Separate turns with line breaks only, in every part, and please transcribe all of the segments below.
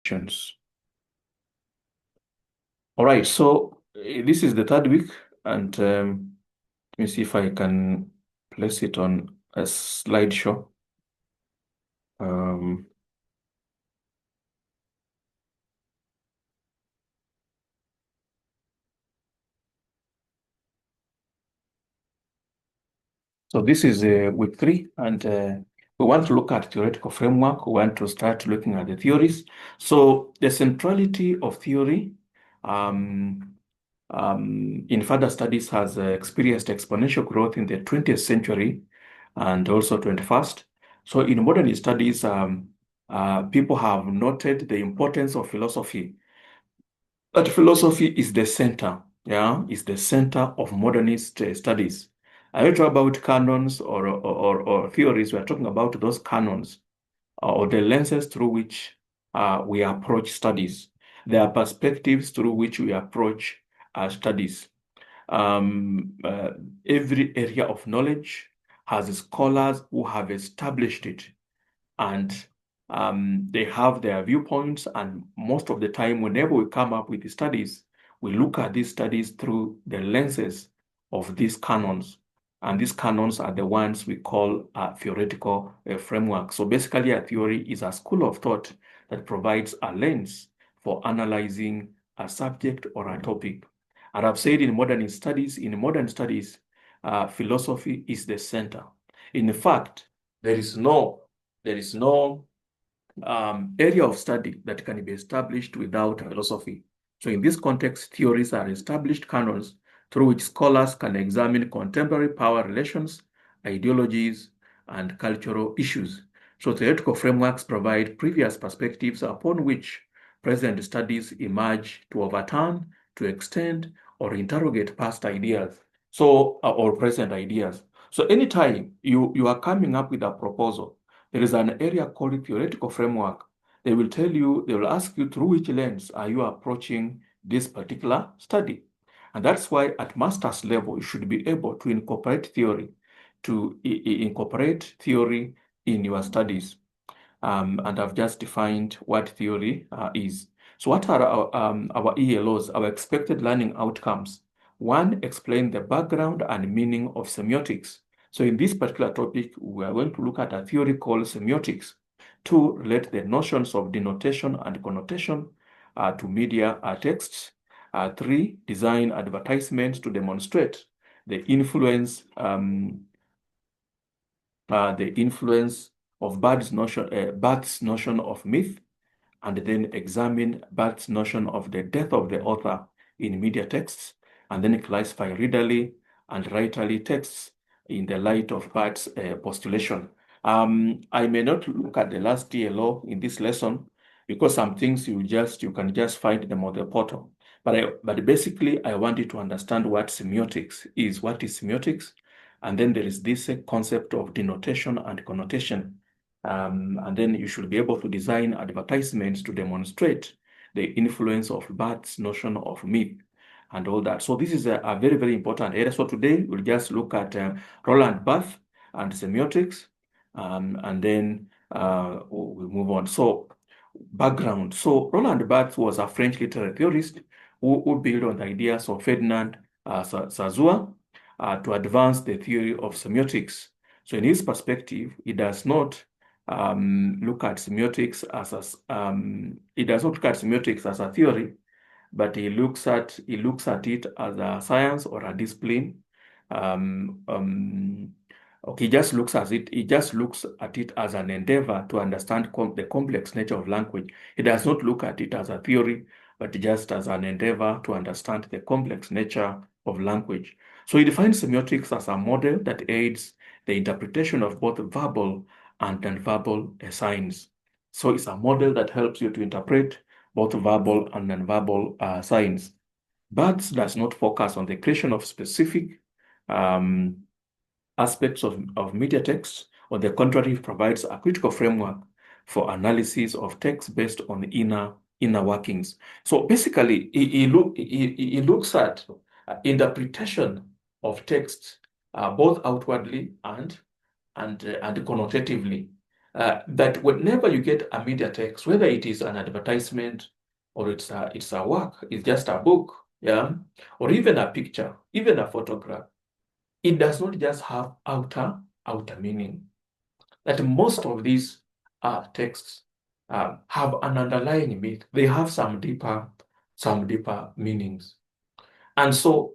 questions. All right, so this is the third week, and let me see if I can place it on a slideshow. Um, so this is week 3, and we want to look at theoretical framework. We want to start looking at the theories. So the centrality of theory in further studies has experienced exponential growth in the 20th century and also 21st. So in modern studies, people have noted the importance of philosophy. That philosophy is the center, is the center of modernist studies. I don't talk about canons or theories. We're talking about those canons or the lenses through which we approach studies. There are perspectives through which we approach studies. Um, uh, every area of knowledge has scholars who have established it, and they have their viewpoints. And most of the time, whenever we come up with the studies, we look at these studies through the lenses of these canons. And these canons are the ones we call a theoretical framework. So basically, a theory is a school of thought that provides a lens for analyzing a subject or a topic. And I've said in modern studies, philosophy is the center. In fact, there is no area of study that can be established without philosophy. So in this context, theories are established canons through which scholars can examine contemporary power relations, ideologies, and cultural issues. So theoretical frameworks provide previous perspectives upon which present studies emerge to overturn, to extend, or interrogate past ideas, or present ideas. So anytime you are coming up with a proposal, there is an area called theoretical framework. They will ask you through which lens are you approaching this particular study. And that's why at master's level, you should be able to incorporate theory in your studies. And I've just defined what theory is. So what are our ELOs, our expected learning outcomes? One, explain the background and meaning of semiotics. So in this particular topic, we are going to look at a theory called semiotics. Two, relate the notions of denotation and connotation to media texts. Three, design advertisements to demonstrate the influence of Barth's notion of myth, and then examine Barth's notion of the death of the author in media texts, and then classify readerly and writerly texts in the light of Barth's postulation. I may not look at the last TLO in this lesson because some things you can just find them on the portal. But basically, I want you to understand what semiotics is. What is semiotics? And then there is this concept of denotation and connotation. And then you should be able to design advertisements to demonstrate the influence of Barth's notion of myth and all that. So this is a very, very important area. So today we'll just look at Roland Barthes and semiotics, and then we'll move on. So background. So Roland Barthes was a French literary theorist who built on the ideas of Ferdinand Saussure to advance the theory of semiotics. So in his perspective, he does not look at semiotics as a theory, but he looks at it as a science or a discipline. Okay, he just looks at it as an endeavor to understand the complex nature of language. He does not look at it as a theory, but just as an endeavor to understand the complex nature of language. So he defines semiotics as a model that aids the interpretation of both verbal and non-verbal signs. So it's a model that helps you to interpret both verbal and non-verbal signs. Barthes does not focus on the creation of specific aspects of media text. On the contrary, provides a critical framework for analysis of text based on inner workings. So basically, he looks at interpretation of text both outwardly and connotatively. that whenever you get a media text, whether it is an advertisement or it's a work, it's just a book, yeah, or even a picture, even a photograph, it does not just have outer meaning. That most of these texts have an underlying myth. They have some deeper meanings. And so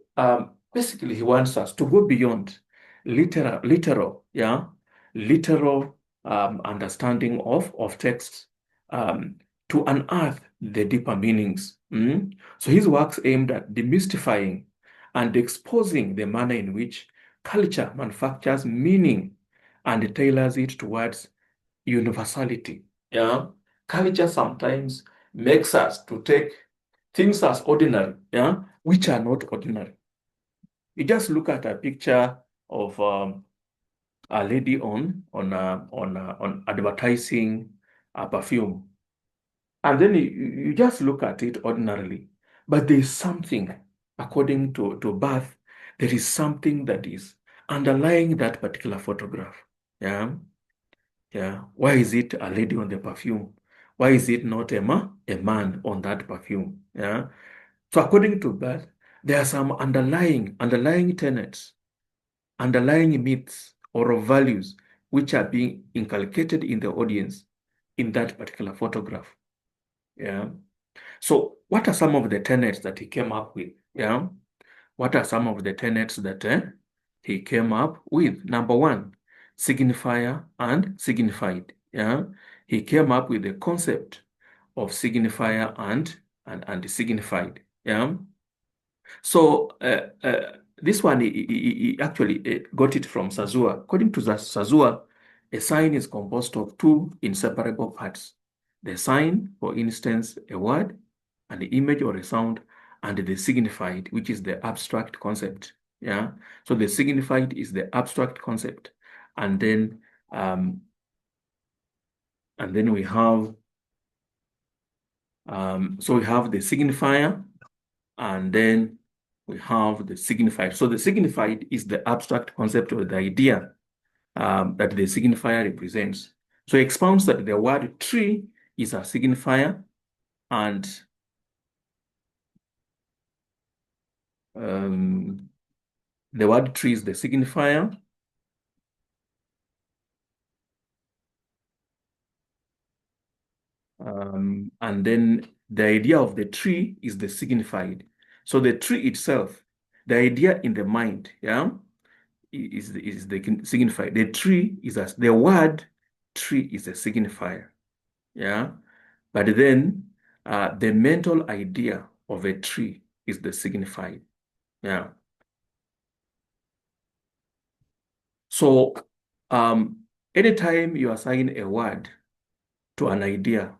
basically he wants us to go beyond yeah, literal understanding of texts um, to unearth the deeper meanings. So his works aimed at demystifying and exposing the manner in which culture manufactures meaning and tailors it towards universality. Yeah, culture sometimes makes us to take things as ordinary, yeah, which are not ordinary. You just look at a picture of a lady on advertising a perfume, and then you just look at it ordinarily. But there is something, according to Bath, there is something that is underlying that particular photograph. Yeah, yeah. Why is it a lady on the perfume? Why is it not a man on that perfume? Yeah. So according to that, there are some underlying tenets, underlying myths or values which are being inculcated in the audience in that particular photograph. Yeah. So what are some of the tenets that he came up with? Yeah. What are some of the tenets that he came up with? Number one, signifier and signified. Yeah. He came up with the concept of signifier and signified. Yeah. So this one, he actually got it from Sazua. According to Sazua, a sign is composed of two inseparable parts. The sign, for instance, a word, and the image or a sound, and the signified, which is the abstract concept. Yeah. So the signified is the abstract concept, and then um, we have so we have the signifier, and then we have the signified. So the signified is the abstract concept or the idea that the signifier represents. So it expounds that the word tree is a signifier, and the word tree is the signifier, and then the idea of the tree is the signified. So the tree itself, the idea in the mind, yeah, is the signifier. The tree is the word tree is a signifier, yeah. But then the mental idea of a tree is the signified, yeah. So anytime you assign a word to an idea,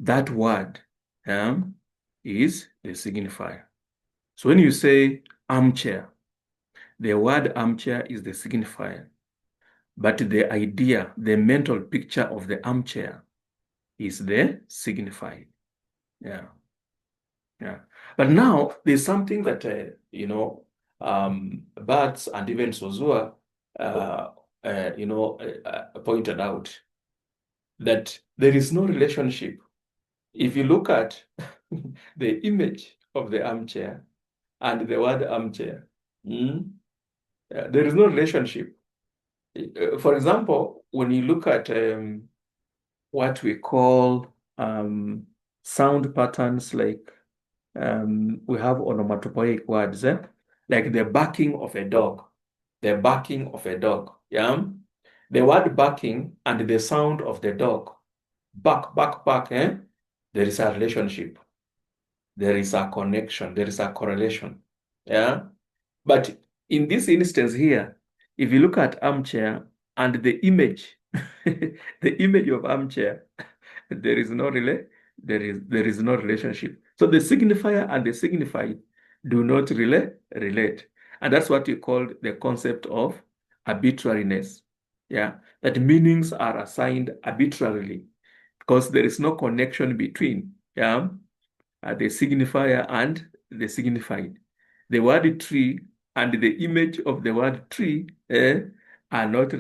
that word is the signifier. So when you say armchair, the word armchair is the signifier, but the idea, the mental picture of the armchair is the signified. Yeah, yeah. But now there's something that Bats and even Sozua, pointed out that there is no relationship. If you look at the image of the armchair and the word armchair, there is no relationship. For example, when you look at what we call sound patterns, like we have onomatopoeic words, like the barking of a dog, the barking of a dog, yeah? The word barking and the sound of the dog, bark, bark, bark, there is a relationship, there is a connection, there is a correlation, yeah? But in this instance here, if you look at armchair and the image, the image of armchair, there is no there is no relationship. So the signifier and the signified do not relate. And that's what you call the concept of arbitrariness. Yeah, that meanings are assigned arbitrarily because there is no connection between the signifier and the signified. The word tree and the image of the word tree are not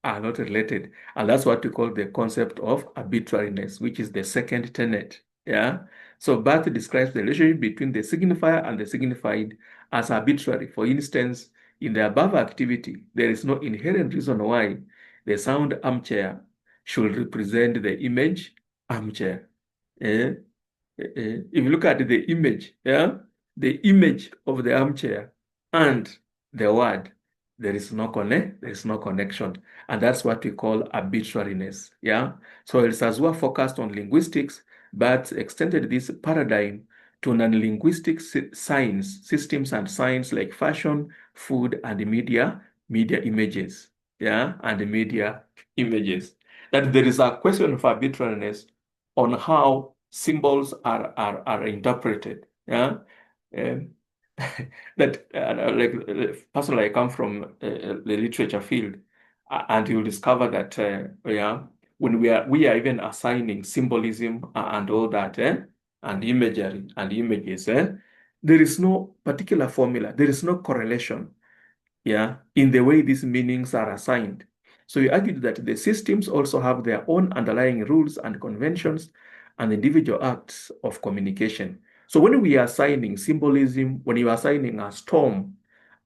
are not related. And that's what we call the concept of arbitrariness, which is the second tenet. Yeah. So Barth describes the relationship between the signifier and the signified as arbitrary. For instance, in the above activity, there is no inherent reason why the sound armchair should represent the image armchair. Eh? If you look at the image, yeah, the image of the armchair and the word, there is no connection. And that's what we call arbitrariness. Yeah. So it's as well focused on linguistics, but extended this paradigm to non-linguistic science, systems and science like fashion, food, and media images. Yeah, and the media images. That there is a question of arbitrariness on how symbols are interpreted. Yeah. Um, that like personally, I come from the literature field, and you'll discover that yeah, when we are even assigning symbolism and all that, and imagery and images, there is no particular formula, there is no correlation, yeah, in the way these meanings are assigned. So we argued that the systems also have their own underlying rules and conventions and individual acts of communication. So when we are assigning symbolism, when you are assigning a storm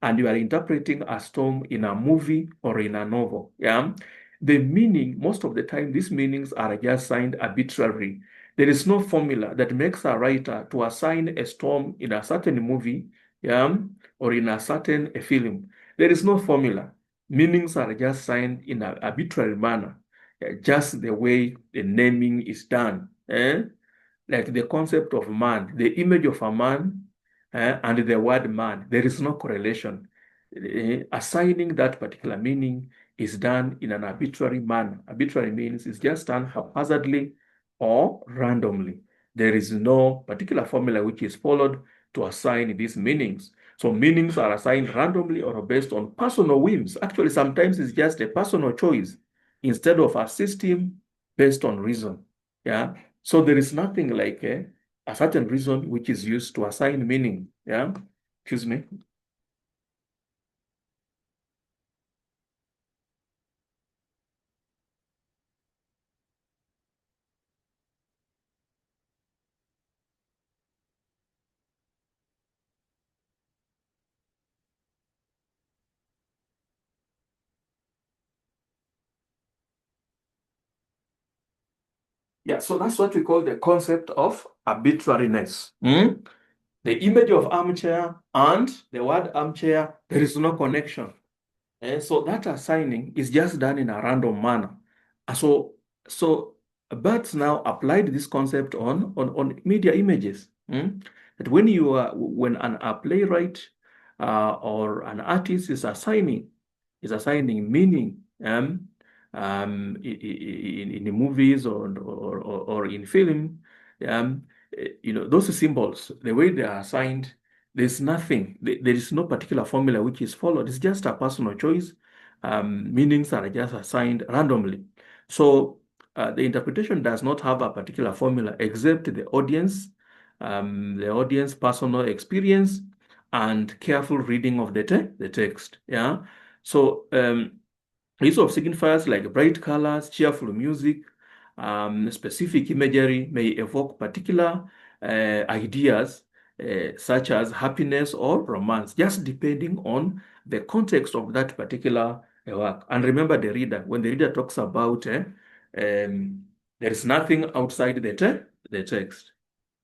and you are interpreting a storm in a movie or in a novel, yeah, the meaning, most of the time, these meanings are just assigned arbitrarily. There is no formula that makes a writer to assign a storm in a certain movie, yeah, or in a certain film. There is no formula. Meanings are just signed in an arbitrary manner, just the way the naming is done. Like the concept of man, the image of a man and the word man, there is no correlation. Assigning that particular meaning is done in an arbitrary manner. Arbitrary means it's just done haphazardly or randomly. There is no particular formula which is followed to assign these meanings. So meanings are assigned randomly or based on personal whims. Actually, sometimes it's just a personal choice instead of a system based on reason. Yeah. So there is nothing like a certain reason which is used to assign meaning. Yeah. Excuse me. Yeah. So that's what we call the concept of arbitrariness. Hmm? The image of armchair and the word armchair, there is no connection. So that assigning is just done in a random manner. So Bert now applied this concept on media images. That when a playwright or an artist is assigning meaning in the movies or in film, those symbols, the way they are assigned, there's nothing, there is no particular formula which is followed. It's just a personal choice. Meanings are just assigned randomly. So the interpretation does not have a particular formula except the audience personal experience and careful reading of the text. Yeah. So use of signifiers like bright colors, cheerful music, specific imagery may evoke particular ideas such as happiness or romance, just depending on the context of that particular work. And remember the reader, when the reader talks about there is nothing outside the text.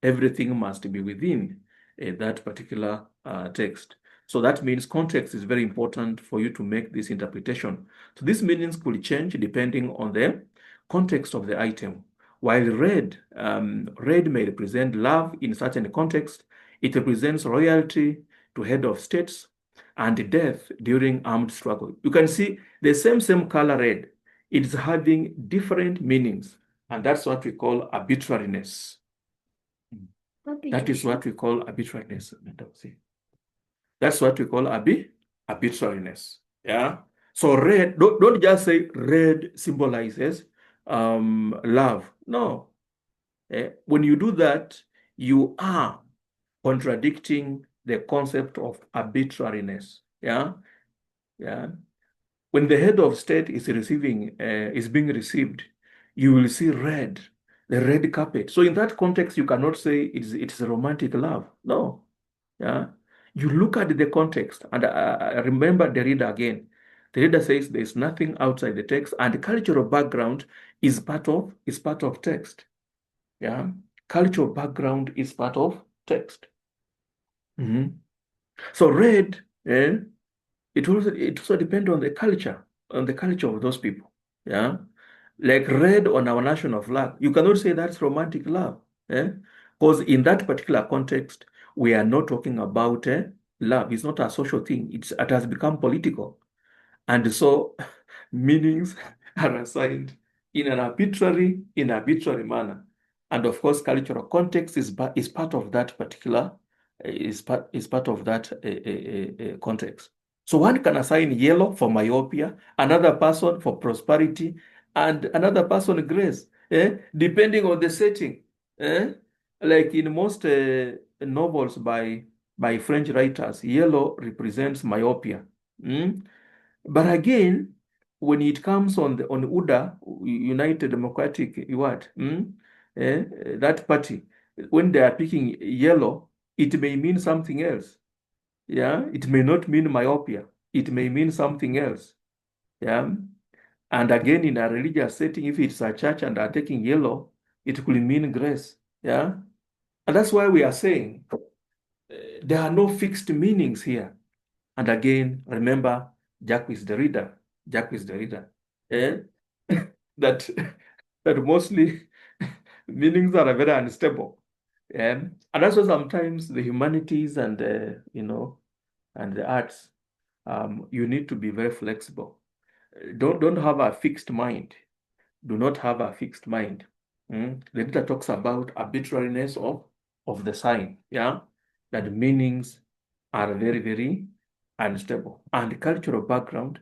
Everything must be within that particular text. So that means context is very important for you to make this interpretation. So these meanings could change depending on the context of the item. While red may represent love in certain context, it represents royalty to head of states and death during armed struggle. You can see the same color red. It's having different meanings, and that's what we call arbitrariness. That is what we call arbitrariness. That's what we call arbitrariness. Yeah. So red, don't just say red symbolizes love. No. When you do that, you are contradicting the concept of arbitrariness. Yeah. Yeah. When the head of state is being received, you will see red, the red carpet. So in that context, you cannot say it's a romantic love. No, yeah. You look at the context, and I remember the reader again. The reader says there's nothing outside the text, and the cultural background is part of text. Yeah, cultural background is part of text. Mhm. So red, it also depends on the culture of those people. Yeah. Like red on our national flag. You cannot say that's romantic love. Because in that particular context, we are not talking about love. It's not a social thing. It has become political. And so meanings are assigned in an arbitrary manner. And of course, cultural context is part of that particular is part of that context. So one can assign yellow for myopia, another person for prosperity, and another person grace, depending on the setting. Eh? Like in most novels by French writers, yellow represents myopia. Mm? But again, when it comes on UDA, United Democratic, what? That party, when they are picking yellow, it may mean something else. Yeah, it may not mean myopia. It may mean something else. Yeah, and again, in a religious setting, if it's a church and are taking yellow, it could mean grace. Yeah, and that's why we are saying there are no fixed meanings here. And again, remember, Jack is the reader. Jack is the reader. Eh? that that mostly meanings are very unstable. And that's why sometimes the humanities and and the arts, you need to be very flexible. Don't have a fixed mind. Do not have a fixed mind. The leader talks about arbitrariness of the sign, yeah, that meanings are very, very unstable. And cultural background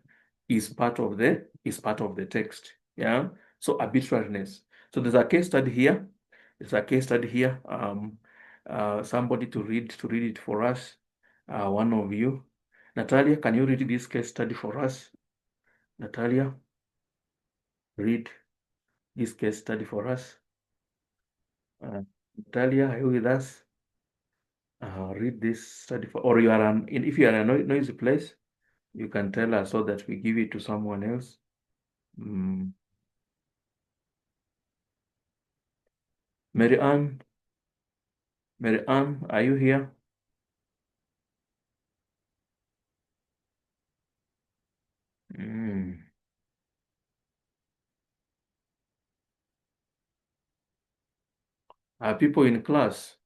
is part of the text, yeah. So arbitrariness. So there's a case study here. There's a case study here. Somebody to read it for us. One of you. Natalia, can you read this case study for us? Natalia, read this case study for us. Natalia, are you with us? Read this study for, or if you are in a noisy place, you can tell us so that we give it to someone else. Mm. Mary Ann, Mary Ann, are you here? Mm. Are people in class?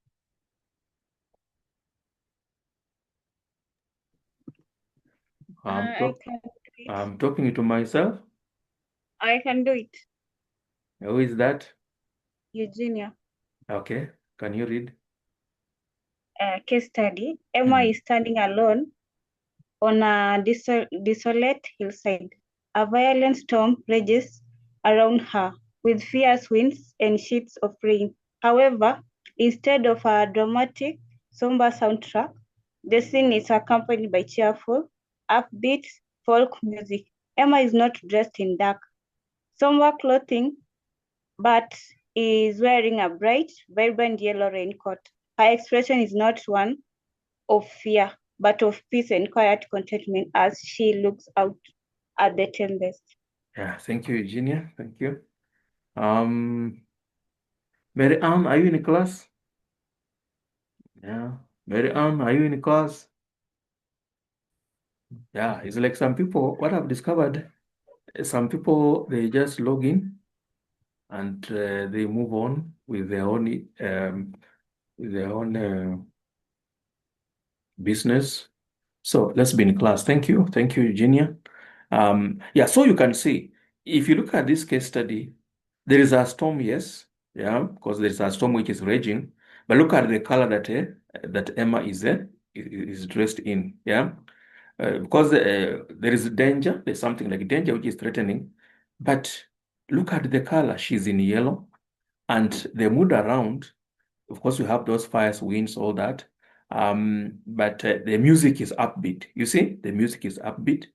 I'm
I
talk
can do it.
I'm talking to myself.
I can do it,
Who is that?
Eugenia.
Okay, can you read?
Case study. Emma
Mm.
is standing alone on a desolate hillside. A violent storm rages around her, with fierce winds and sheets of rain. However, instead of a dramatic, somber soundtrack, the scene is accompanied by cheerful, upbeat folk music. Emma is not dressed in dark, somber clothing, but is wearing a bright, vibrant yellow raincoat. Her expression is not one of fear, but of peace and quiet contentment as she looks out at the tempest.
Yeah, thank you, Eugenia. Thank you. Um, Mary Ann, are you in class? Yeah. Mary Ann, are you in class? Yeah, it's like some people, what I've discovered, some people, they just log in and they move on with their own business. So let's be in class. Thank you. Thank you, Eugenia. Yeah, so you can see, if you look at this case study, there is a storm, yes, yeah, because there is a storm which is raging. But look at the color that Emma is dressed in, yeah. Because there is danger, there's something like danger which is threatening. But look at the color, she's in yellow, and the mood around, of course, we have those fires, winds, all that. But the music is upbeat. You see, the music is upbeat.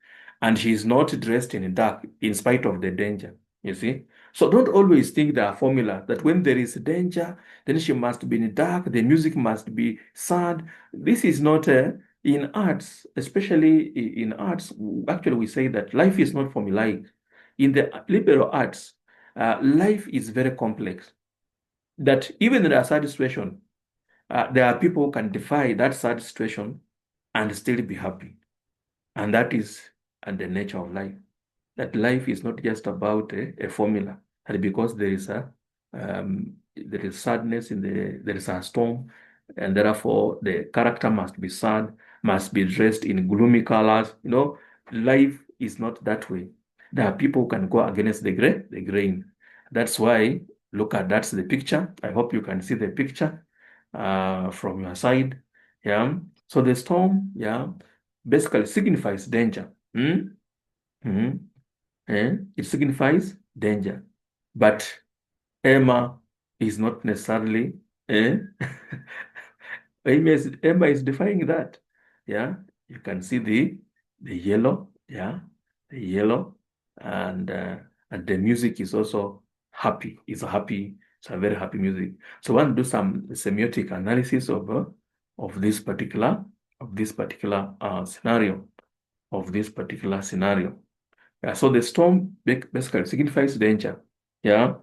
and she is not dressed in dark in spite of the danger. You see? So don't always think there are formula that when there is danger, then she must be in dark, the music must be sad. This is not in arts, especially in arts. Actually, we say that life is not formulaic. In the liberal arts, life is very complex. That even in a sad situation, there are people who can defy that sad situation and still be happy. And that is the nature of life. That life is not just about a formula. And because there is sadness there is a storm, and therefore the character must be sad, must be dressed in gloomy colors. Life is not that way. There are people who can go against the grain. That's why that's the picture. I hope you can see the picture from your side. Yeah. So the storm, yeah, basically signifies danger. Mm? Mm. It signifies danger. But Emma is not necessarily, eh? Emma is defying that. Yeah, you can see the yellow, yeah, the yellow, and the music is also happy. It's a very happy music. So I want to do some semiotic analysis of this particular scenario, Yeah, so the storm basically signifies danger. Yeah,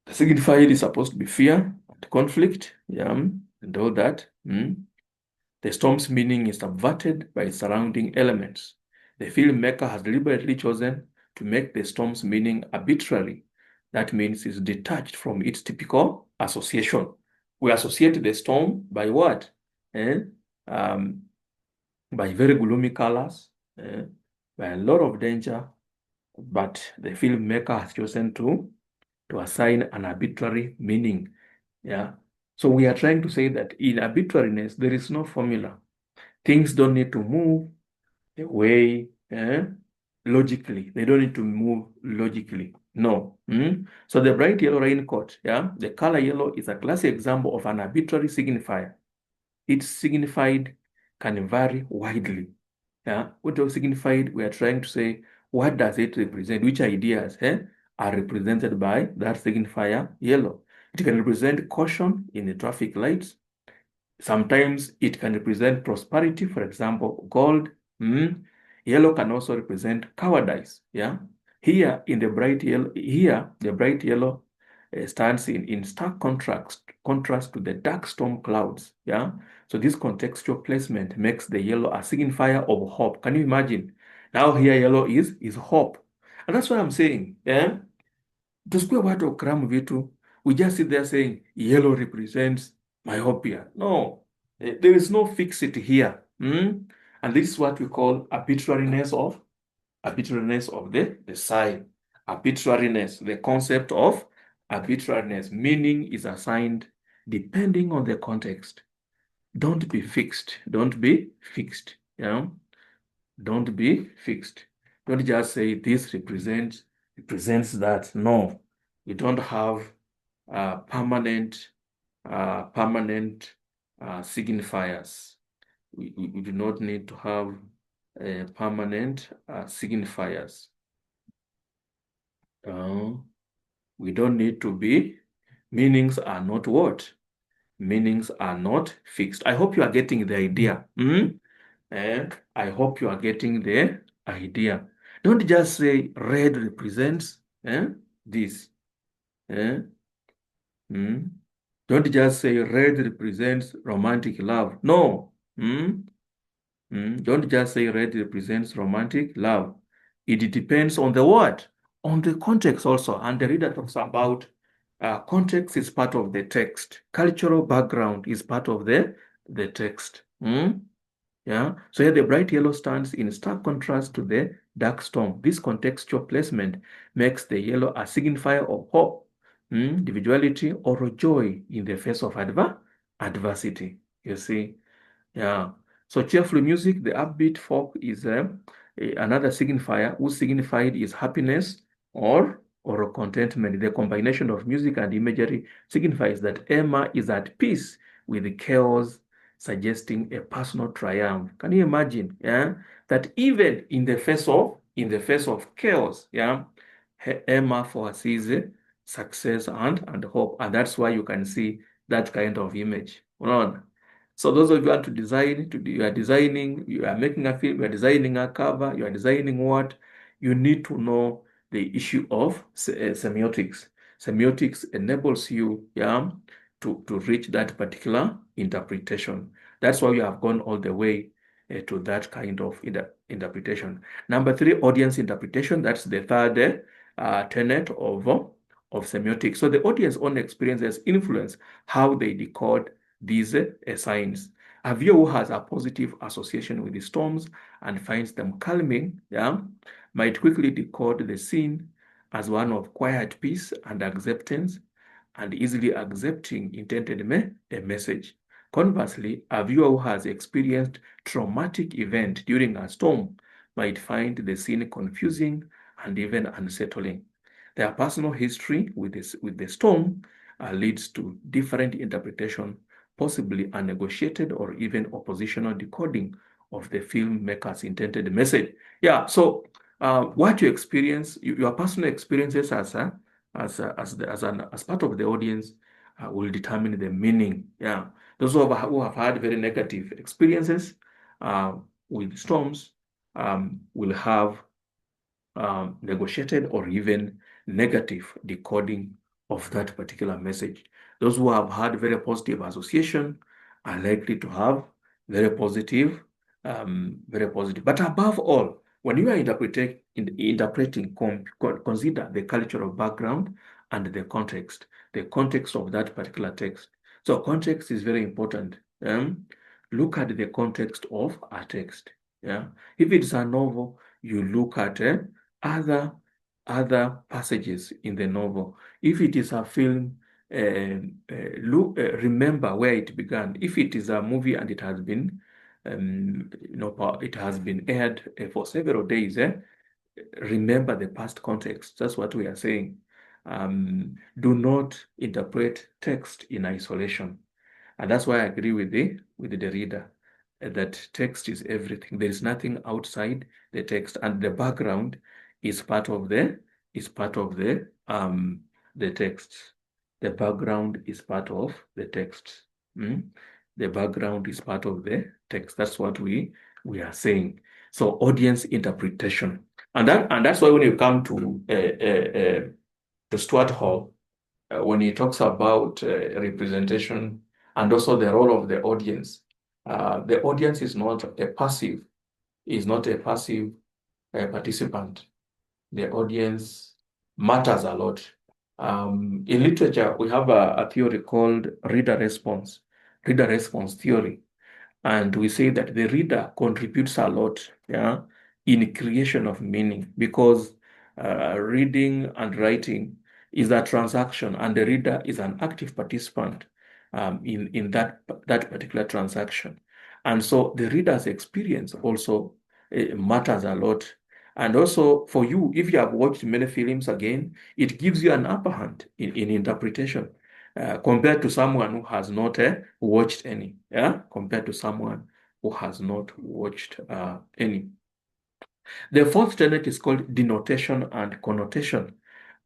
the signified is supposed to be fear and conflict. Yeah, and all that. The storm's meaning is subverted by surrounding elements. The filmmaker has deliberately chosen to make the storm's meaning arbitrary. That means it's detached from its typical association. We associate the storm by what? Eh? Um, by very gloomy colors, by a lot of danger, but the filmmaker has chosen to assign an arbitrary meaning. Yeah. So we are trying to say that in arbitrariness, there is no formula. Things don't need to move the way logically. They don't need to move logically. No. So the bright yellow raincoat, yeah, the color yellow is a classic example of an arbitrary signifier. Its signified can vary widely. Yeah, what was signified, we are trying to say, what does it represent? Which ideas are represented by that signifier yellow? It can represent caution in the traffic lights. Sometimes it can represent prosperity, for example, gold. Yellow can also represent cowardice. Yeah. Here the bright yellow stands in stark contrast to the dark storm clouds. Yeah. So this contextual placement makes the yellow a signifier of hope. Can you imagine? Now here yellow is hope. And that's what I'm saying. Yeah. Tusikue watu wa karamu vitu. We just sit there saying yellow represents myopia. No, there is no fixity here. And this is what we call arbitrariness of the sign. Arbitrariness, the concept of arbitrariness, meaning is assigned depending on the context. Don't be fixed. Don't be fixed. Yeah. Don't be fixed. Don't just say this represents that. No, we don't have permanent signifiers. We do not need to have permanent signifiers. We don't need to be. Meanings are not what? Meanings are not fixed. I hope you are getting the idea. I hope you are getting the idea. Don't just say red represents this. Eh? Don't just say red represents romantic love. No. Don't just say red represents romantic love. It depends on the what? On the context also. And the reader talks about context is part of the text. Cultural background is part of the text. Yeah. So here the bright yellow stands in stark contrast to the dark storm. This contextual placement makes the yellow a signifier of hope, individuality, or joy in the face of adversity. You see, yeah. So cheerful music, the upbeat folk is another signifier whose signified is happiness or contentment. The combination of music and imagery signifies that Emma is at peace with the chaos suggesting a personal triumph. Can you imagine? Yeah, that even in the face of chaos, yeah, Emma foresees success and hope, and that's why you can see that kind of image. Unaona? So those of you who want to design, you are designing, you are making a film, you are designing a cover, you are designing what, you need to know the issue of semiotics. Semiotics enables you, yeah, to reach that particular interpretation. That's why we have gone all the way to that kind of interpretation. Number three, audience interpretation. That's the third tenet of semiotics. So the audience own experiences influence how they decode these signs. A viewer who has a positive association with the storms and finds them calming, yeah, might quickly decode the scene as one of quiet peace and acceptance, and easily accepting intended a message. Conversely, a viewer who has experienced traumatic event during a storm might find the scene confusing and even unsettling. Their personal history with the storm leads to different interpretation, possibly a negotiated or even oppositional decoding of the filmmaker's intended message. Yeah, so what you experience, your personal experiences as part of the audience will determine the meaning. Yeah, those who have had very negative experiences with storms will have negotiated or even negative decoding of that particular message. Those who have had very positive association are likely to have very positive, very positive. But above all, when you are interpreting, consider the cultural background and the context of that particular text. So context is very important. Look at the context of a text. Yeah, if it's a novel, you look at other other passages in the novel. If it is a film, remember where it began. If it is a movie and it has been, it has been aired for several days, remember the past context. That's what we are saying. Do not interpret text in isolation. And that's why I agree with the reader that text is everything. There is nothing outside the text, and the background is part of the text. The background is part of the text. The background is part of the text. That's what we are saying. So audience interpretation, and that's why when you come to Stuart Hall, when he talks about representation and also the role of the audience. The audience is not a passive participant. The audience matters a lot. In literature, we have a theory called reader response theory. And we say that the reader contributes a lot, yeah, in creation of meaning, because reading and writing is a transaction, and the reader is an active participant in that particular transaction. And so the reader's experience also matters a lot. And also for you, if you have watched many films again, it gives you an upper hand in interpretation compared to someone who has not watched any. Yeah, compared to someone who has not watched any. The fourth tenet is called denotation and connotation.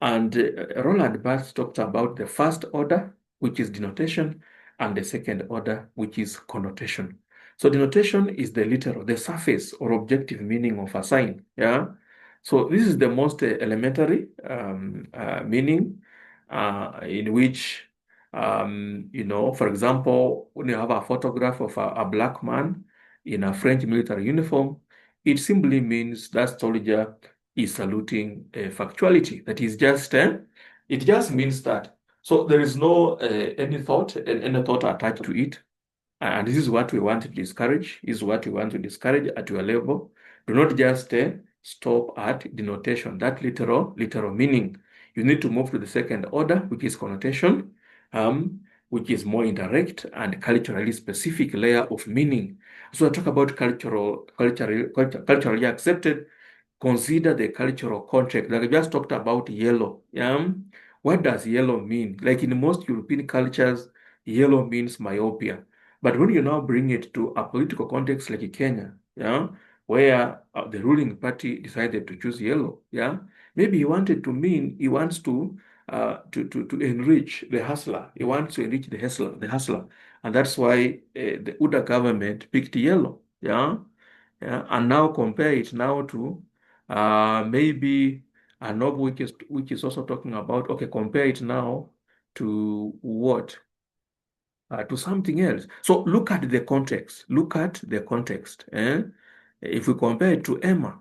And Roland Barthes talked about the first order, which is denotation, and the second order, which is connotation. So denotation is the literal, the surface or objective meaning of a sign. Yeah. So this is the most elementary meaning in which, for example, when you have a photograph of a black man in a French military uniform, it simply means that soldier is saluting factuality. That is just, it just means that. So there is no any thought attached to it. And this is what we want to discourage. This is what we want to discourage at your level. Do not just stop at denotation, that literal meaning. You need to move to the second order, which is connotation, which is more indirect and culturally specific layer of meaning. So I talk about culturally accepted. Consider the cultural context. Like I just talked about yellow. Yeah? What does yellow mean? Like in most European cultures, yellow means myopia. But when you now bring it to a political context like Kenya, yeah, where the ruling party decided to choose yellow, yeah, maybe he wants to enrich the hustler. He wants to enrich the hustler, and that's why the UDA government picked yellow, yeah, yeah, and now compare it now to maybe a novel which is also talking about, okay, compare it now to what? To something else. So look at the context. Look at the context. If we compare it to Emma,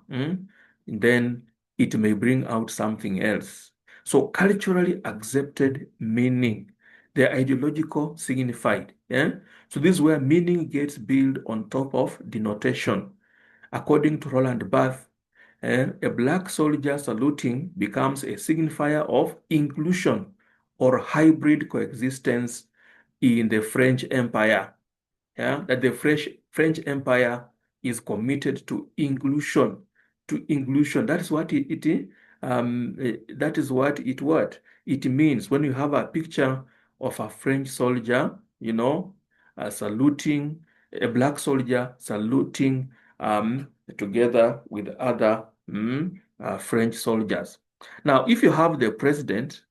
then it may bring out something else. So culturally accepted meaning, the ideological signified. So this is where meaning gets built on top of denotation. According to Roland Barthes, a black soldier saluting becomes a signifier of inclusion or hybrid coexistence in the French Empire. Yeah, that the French Empire is committed to inclusion. To inclusion. That's what that is what it means when you have a picture of a French soldier, saluting a black soldier saluting together with other French soldiers. Now, if you have the president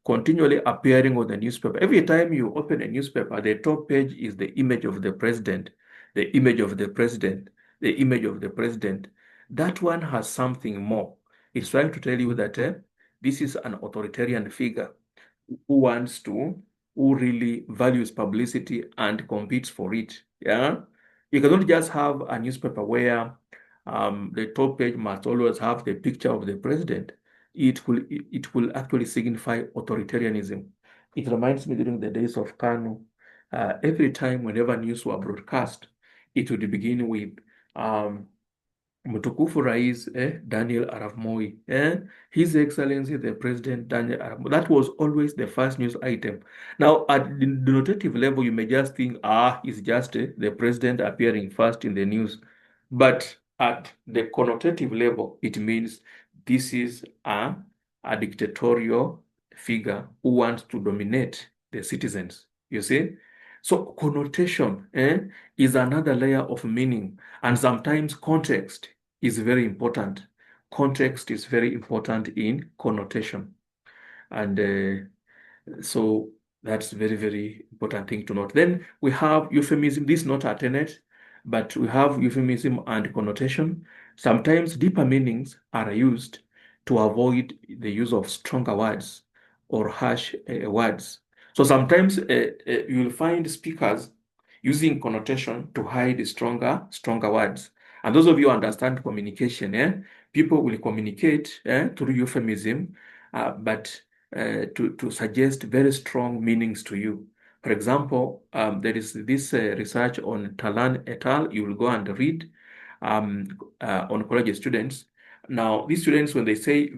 continually appearing on the newspaper. Every time you open a newspaper, the top page is the image of the president, the image of the president, the image of the president. That one has something more. It's trying to tell you that this is an authoritarian figure who wants to, who really values publicity and competes for it. Yeah. You cannot just have a newspaper where the top page must always have the picture of the president. It will actually signify authoritarianism. It reminds me during the days of Kanu, every time whenever news were broadcast, it would begin with um, Mtukufu Rais Daniel Arap Moi, His Excellency the President Daniel Arap Moi. That was always the first news item. Now, at the denotative level, you may just think, it's just the president appearing first in the news. But at the connotative level, it means this is a dictatorial figure who wants to dominate the citizens. You see? So connotation is another layer of meaning, and sometimes context is very important. Context is very important in connotation. And so that's very, very important thing to note. Then we have euphemism. This is not a tenet, but we have euphemism and connotation. Sometimes deeper meanings are used to avoid the use of stronger words or harsh words. So sometimes you'll find speakers using connotation to hide stronger words. And those of you who understand communication, people will communicate through euphemism, but to suggest very strong meanings to you. For example, there is this research on Talan et al. You will go and read on college students. Now, these students, when they say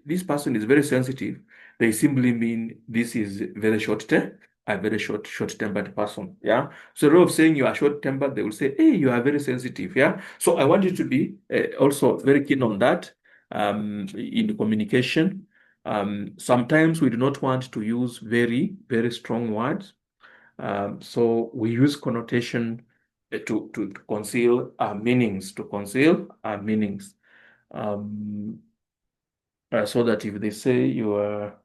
this person is very sensitive, they simply mean this is very a very short-tempered person. Yeah. So instead of saying you are short-tempered, they will say, hey, you are very sensitive. Yeah. So I want you to be also very keen on that in communication. Sometimes we do not want to use very, very strong words. So we use connotation to conceal our meanings, so that if they say you are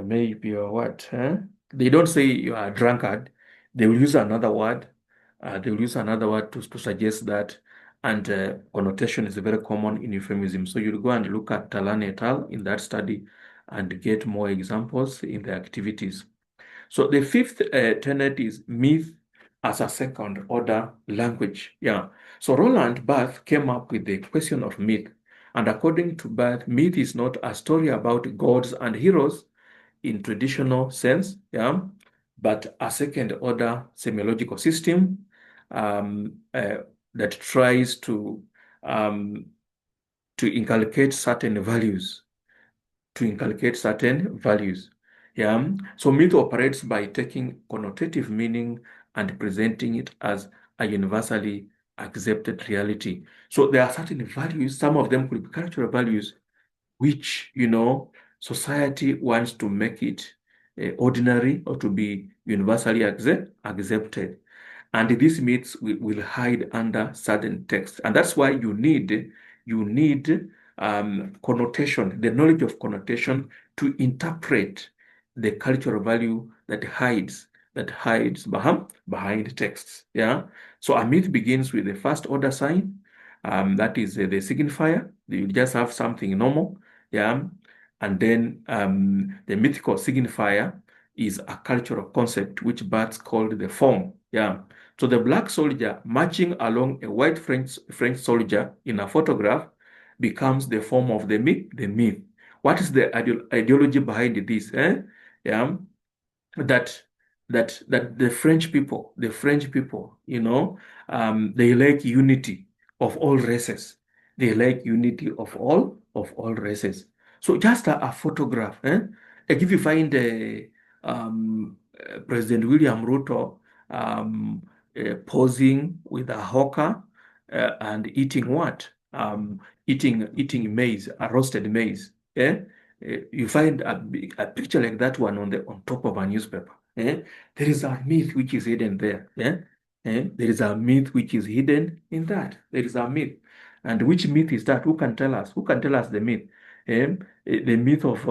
maybe you're what, they don't say you are a drunkard. They will use another word. To suggest that, and connotation is very common in euphemism. So you'll go and look at Talan et al. In that study and get more examples in the activities. So the fifth tenet is myth as a second order language. Yeah. So Roland Barthes came up with the question of myth. And according to Barthes, myth is not a story about gods and heroes in traditional sense, yeah, but a second order semiological system that tries um, to inculcate certain values, Yeah. So myth operates by taking connotative meaning and presenting it as a universally accepted reality. So there are certain values, some of them could be cultural values, which, society wants to make it ordinary or to be universally accepted. And these myths will hide under certain texts. And that's why you need connotation, the knowledge of connotation to interpret the cultural value that hides behind texts. Yeah. So a myth begins with the first order sign. That is the signifier. You just have something normal. Yeah. And then the mythical signifier is a cultural concept which Barthes called the form. Yeah. So the black soldier marching along a white French soldier in a photograph becomes the form of the myth. The myth. What is the ideology behind this? Yeah, that that the French people, they like unity of all races. They like unity of all races. So just a photograph, like if you find President William Ruto posing with a hawker and eating what? Eating maize, a roasted maize. Yeah? You find a picture like that one on top of a newspaper. There is a myth which is hidden there. There is a myth which is hidden in that. There is a myth. And which myth is that? Who can tell us? Who can tell us the myth? The myth of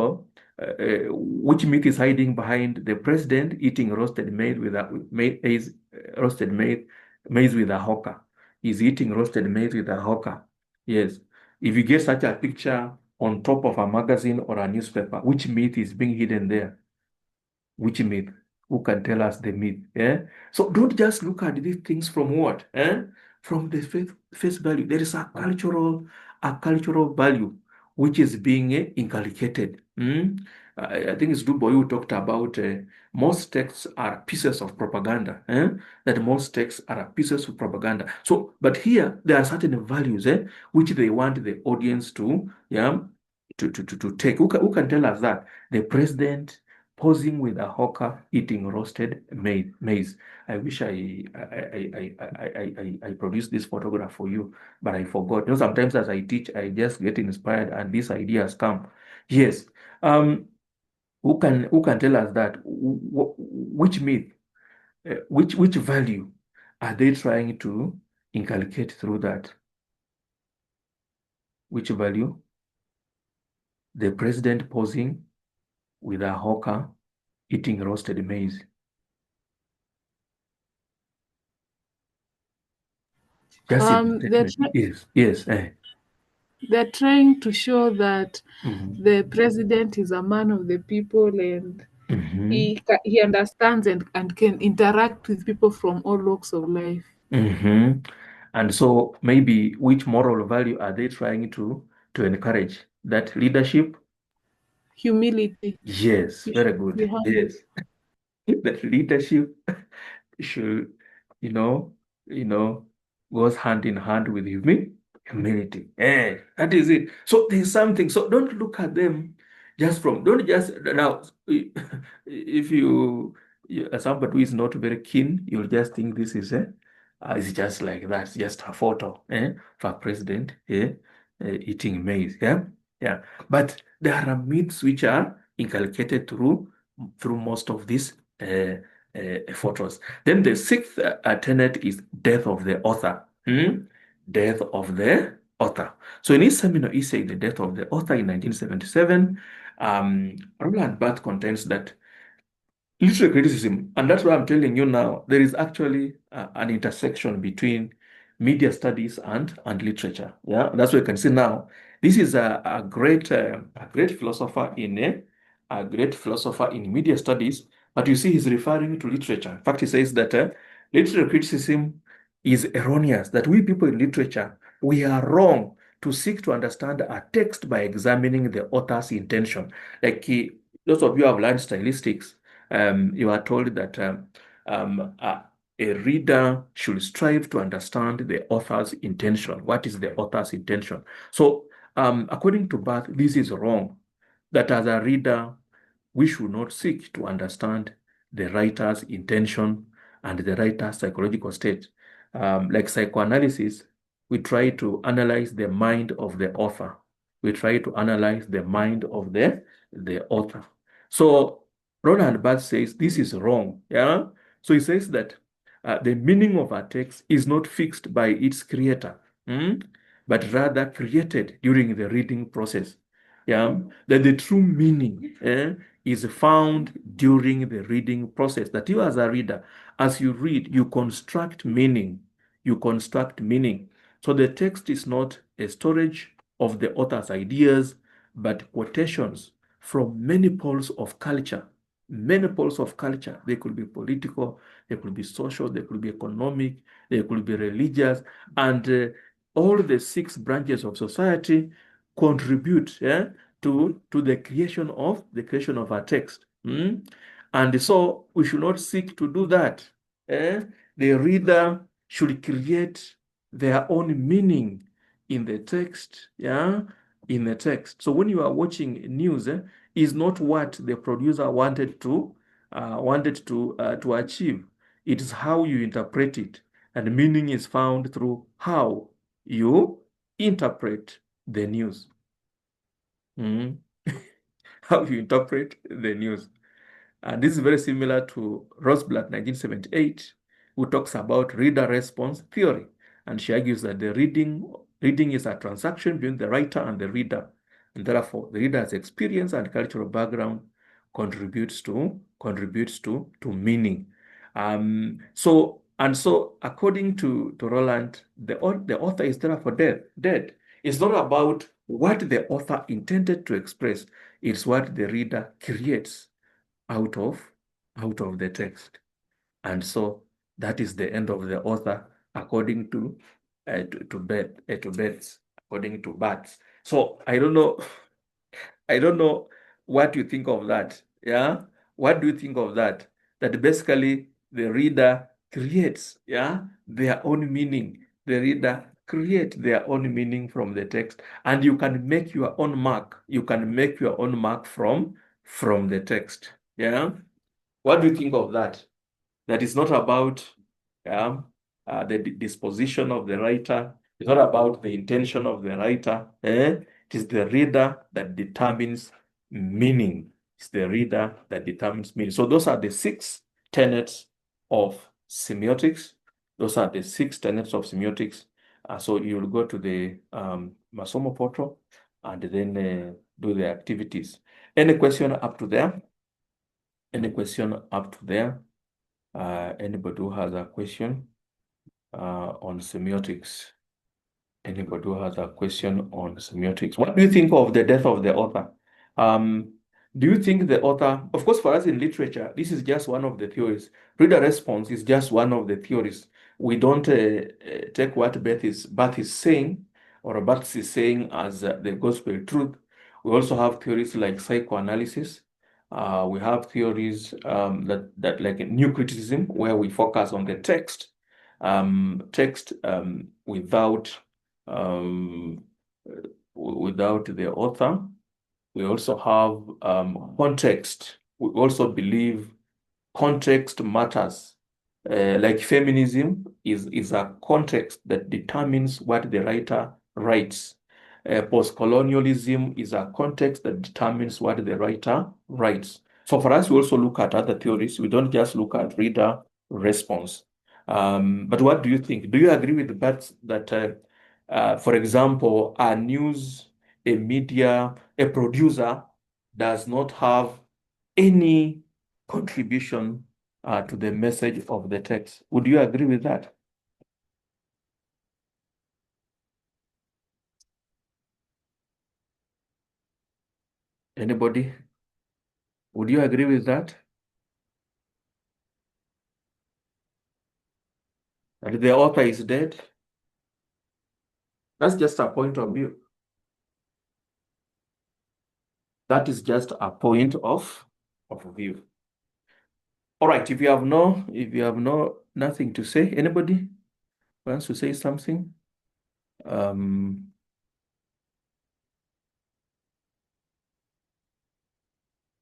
which myth is hiding behind the president eating roasted maize with a maize, roasted maize with a hawker. He's eating roasted maize with a hawker. Yes. If you get such a picture on top of a magazine or a newspaper, which myth is being hidden there? Which myth? Who can tell us the myth? So don't just look at these things from what? From the face value. There is a cultural value which is being inculcated. I think it's Dubois who talked about most texts are pieces of propaganda. That most texts are pieces of propaganda. So, but here there are certain values which they want the audience to, yeah, to take. Who can tell us that? The president posing with a hawker eating roasted maize. I wish I produced this photograph for you, but I forgot. Sometimes as I teach, I just get inspired and these ideas come. Yes. Who can tell us that? Which myth, which value are they trying to inculcate through that? Which value? The president posing with a hawker eating roasted maize. Just in the
They're,
statement. Yes, yes.
they're trying to show that
Mhm.
the president is a man of the people, and
Mhm.
he understands and can interact with people from all walks of life.
Mhm. And so maybe which moral value are they trying to encourage? That leadership?
Humility.
Yes,
You
very
should be
good.
humble.
Yes. That leadership should, you know, you know, goes hand in hand with humility. That is it. So there's something. So don't look at them don't just now. If as somebody who is not very keen, you'll just think this is it's just like that, just a photo, for president, eating maize, yeah, yeah. But there are myths which are inculcated through most of these photos. Then the sixth tenet is death of the author. Death of the author. So in his seminar, he said the death of the author in 1977. Roland Barthes contends that literary criticism, and that's why I'm telling you now, there is actually an intersection between media studies and literature. Yeah, that's what you can see now. This is a great philosopher in media studies, but you see he's referring to literature. In fact, he says that literary criticism is erroneous, that we people in literature, we are wrong to seek to understand a text by examining the author's intention. Like those of you who have learned stylistics, you are told that um, uh, a reader should strive to understand the author's intention. What is the author's intention? So, according to Barth, this is wrong. That as a reader, we should not seek to understand the writer's intention and the writer's psychological state. Like psychoanalysis, we try to analyze the mind of the author. We try to analyze the mind of the author. So Roland Barthes says this is wrong. Yeah. So he says that the meaning of a text is not fixed by its creator, but rather created during the reading process. Yeah. That the true meaning is found during the reading process. That you, as a reader, as you read, you construct meaning. You construct meaning. So the text is not a storage of the author's ideas, but quotations from many poles of culture. Many poles of culture. They could be political, they could be social, they could be economic, they could be religious, and all the six branches of society contribute to the creation of a text. And so we should not seek to do that. The reader should create their own meaning in the text, in the text. So when you are watching news, is not what the producer wanted to achieve. It is how you interpret it, and meaning is found through how you interpret the news. How you interpret the news. And this is very similar to Rosblatt, 1978, who talks about reader response theory. And she argues that the reading is a transaction between the writer and the reader. And therefore, the reader's experience and cultural background contributes to meaning. So according to Roland, the author is therefore dead. It's not about what the author intended to express, it's what the reader creates out of the text. And so that is the end of the author according to Betts, according to Barthes. So I don't know what you think of that. Yeah, what do you think of that? That basically the reader creates their own meaning. The reader create their own meaning from the text, and you can make your own mark. You can make your own mark from the text. Yeah. What do you think of that? That is not about the disposition of the writer. It's not about the intention of the writer. It is the reader that determines meaning. It's the reader that determines meaning. So those are the six tenets of semiotics. Those are the six tenets of semiotics. So you'll go to the Masomo portal and then do the activities. Any question up to there? Any question up to there? Anybody who has a question on semiotics? Anybody who has a question on semiotics? What do you think of the death of the author? Do you think the author, of course, for us in literature, this is just one of the theories. Reader response is just one of the theories. We don't take what Barthes is saying or Barthes is saying as the gospel truth. We also have theories like psychoanalysis. We have theories that like new criticism, where we focus on the text, without the author. We also have context. We also believe context matters. Like feminism is a context that determines what the writer writes. Post-colonialism is a context that determines what the writer writes. So for us, we also look at other theories. We don't just look at reader response. But what do you think? Do you agree with that, for example, a media, a producer does not have any contribution to the message of the text? Would you agree with that? Anybody? Would you agree with that? That the author is dead? That's just a point of view. That is just a point of view. All right, if you have nothing to say, anybody wants to say something?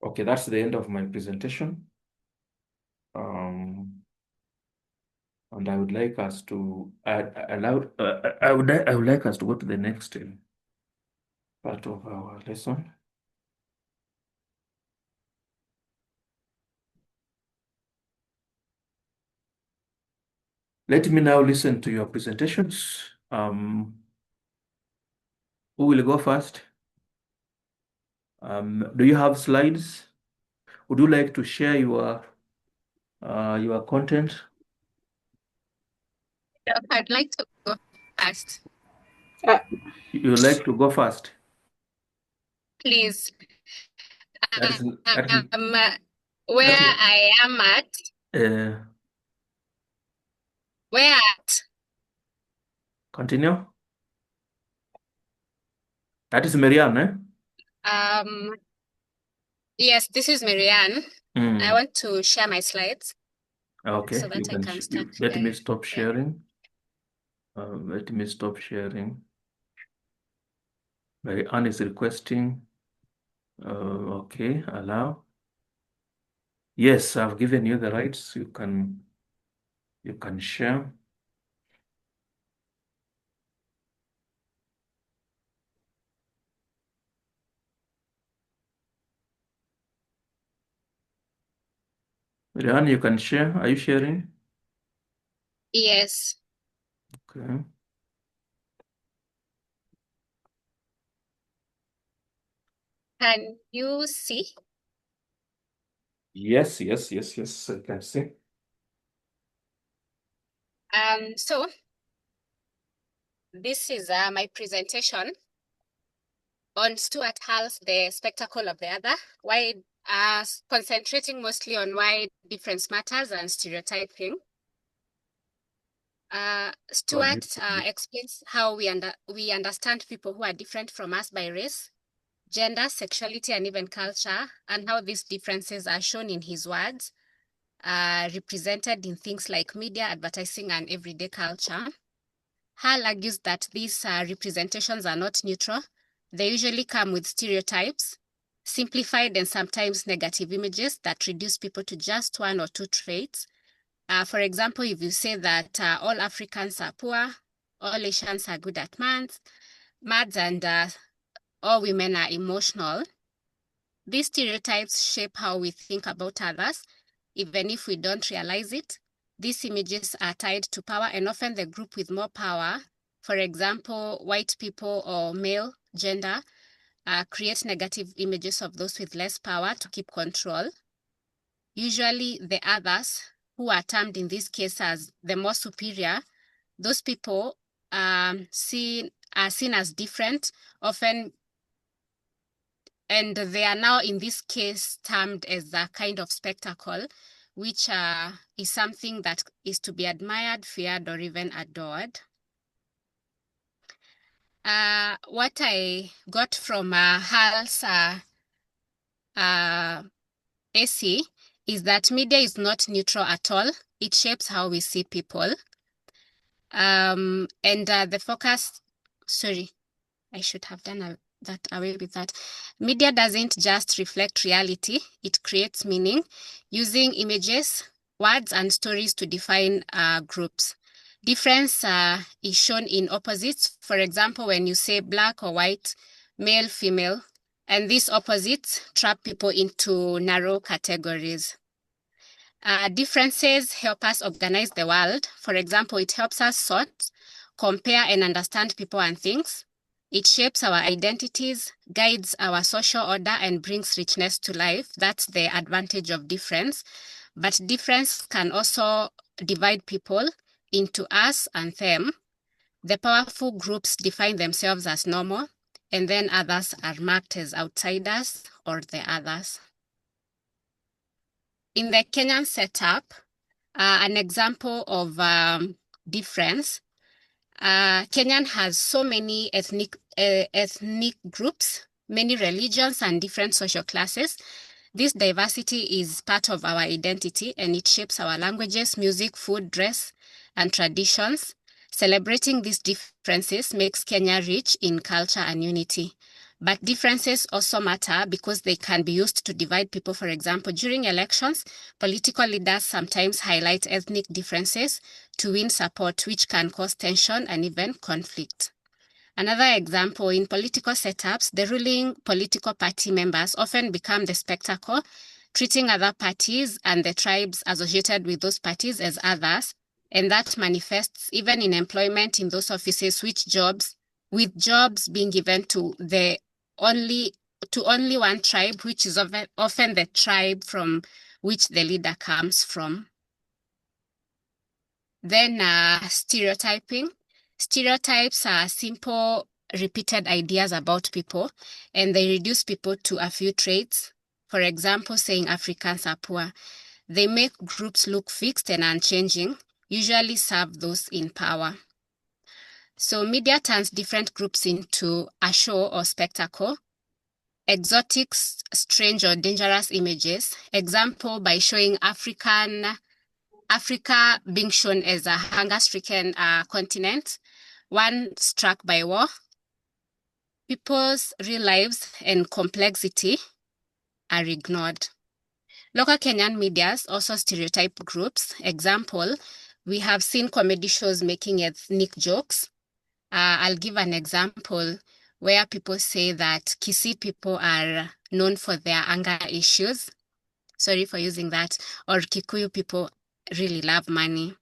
Okay, that's the end of my presentation. And I would like us to I would like us to go to the next part of our lesson. Let me now listen to your presentations. Who will go first? Do you have slides? Would you like to share your content?
I'd like to go first.
You like to go first?
Please.
That is
Where I am at. Where at?
Continue. That is Marianne,
Yes, this is Marianne. I want to share my slides.
Okay,
so that I can start.
Let me stop sharing. Let me stop sharing. Marianne is requesting. Okay, allow. Yes, I've given you the rights. You can share. Marianne, you can share. Are you sharing?
Yes.
Okay.
Can you see?
Yes, I can see.
So this is my presentation on Stuart Hall's The Spectacle of the Other, why concentrating mostly on why difference matters and stereotyping. Stuart explains how we understand people who are different from us by race, gender, sexuality, and even culture, and how these differences are shown in his words, represented in things like media, advertising, and everyday culture. Hall argues that these representations are not neutral. They usually come with stereotypes, simplified and sometimes negative images that reduce people to just one or two traits. For example, if you say that all Africans are poor, all Asians are good at maths, and all women are emotional, these stereotypes shape how we think about others, even if we don't realize it. These images are tied to power, and often the group with more power, for example, white people or male gender, create negative images of those with less power to keep control. Usually the others, who are termed in this case as the more superior, those people are seen as different, often, and they are now in this case termed as a kind of spectacle, which is something that is to be admired, feared, or even adored. What I got from Hall's essay is that media is not neutral at all. It shapes how we see people. And the focus, sorry, I should have done that away with that. Media doesn't just reflect reality, it creates meaning using images, words, and stories to define groups. Difference is shown in opposites. For example, when you say black or white, male, female, and these opposites trap people into narrow categories. Differences help us organize the world. For example, it helps us sort, compare, and understand people and things. It shapes our identities, guides our social order, and brings richness to life. That's the advantage of difference. But difference can also divide people into us and them. The powerful groups define themselves as normal, and then others are marked as outsiders or the others. In the Kenyan setup, an example of difference, Kenyan has so many ethnic groups, many religions, and different social classes. This diversity is part of our identity, and it shapes our languages, music, food, dress, and traditions. Celebrating these differences makes Kenya rich in culture and unity. But differences also matter because they can be used to divide people. For example, during elections, political leaders sometimes highlight ethnic differences to win support, which can cause tension and even conflict. Another example, in political setups, the ruling political party members often become the spectacle, treating other parties and the tribes associated with those parties as others, and that manifests even in employment in those offices with jobs being given to only one tribe, which is often the tribe from which the leader comes from. Then stereotyping. Stereotypes are simple, repeated ideas about people, and they reduce people to a few traits. For example, saying Africans are poor. They make groups look fixed and unchanging, usually serve those in power. So media turns different groups into a show or spectacle. Exotic, strange, or dangerous images. Example, by showing Africa being shown as a hunger-stricken continent, one struck by war. People's real lives and complexity are ignored. Local Kenyan medias also stereotype groups. Example, we have seen comedy shows making ethnic jokes. I'll give an example where people say that Kisii people are known for their anger issues. Sorry for using that. Or Kikuyu people really love money.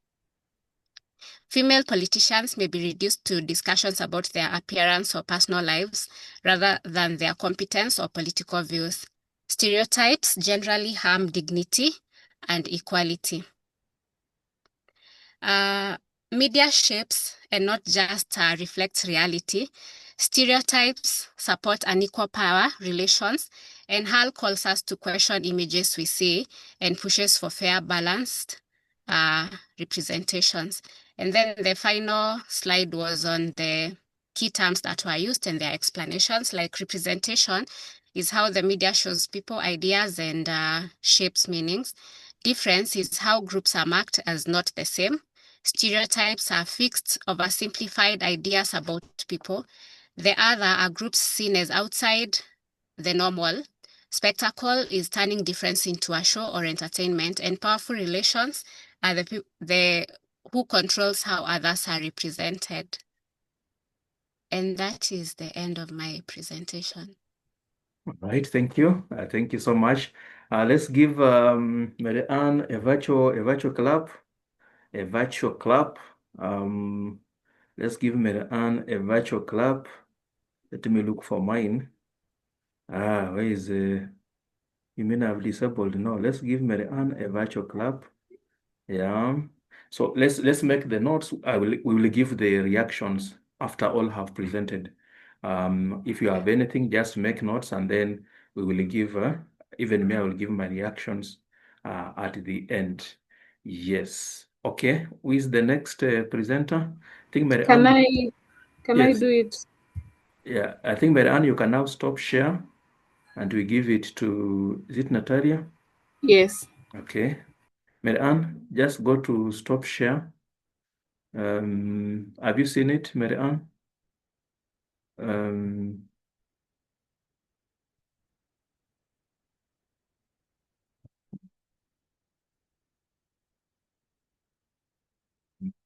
Female politicians may be reduced to discussions about their appearance or personal lives rather than their competence or political views. Stereotypes generally harm dignity and equality. Media shapes and not just reflects reality. Stereotypes support unequal power relations, and Hall calls us to question images we see and pushes for fair, balanced representations. And then the final slide was on the key terms that were used and their explanations. Like representation is how the media shows people ideas and shapes meanings. Difference is how groups are marked as not the same. Stereotypes are fixed, oversimplified ideas about people. The other are groups seen as outside the normal. Spectacle is turning difference into a show or entertainment, and powerful relations are the who controls how others are represented. And that is the end of my presentation.
All right, thank you. Thank you so much. Let's give Mary Ann a virtual clap. A virtual clap. Let's give Mary Ann a virtual clap. Let me look for mine. Where is you may have disabled. No, let's give Mary Ann a virtual clap. Yeah. So let's make the notes. We will give the reactions after all have presented. If you have anything, just make notes, and then we will give. Even me, I will give my reactions at the end. Yes. Okay. Who is the next presenter? I think Mary
Can
Ann.
I do it?
Yeah, I think Mary Ann, you can now stop share, and we give it to. Is it Natalia?
Yes.
Okay. Mary Ann, just go to stop share. Have you seen it, Mary Ann?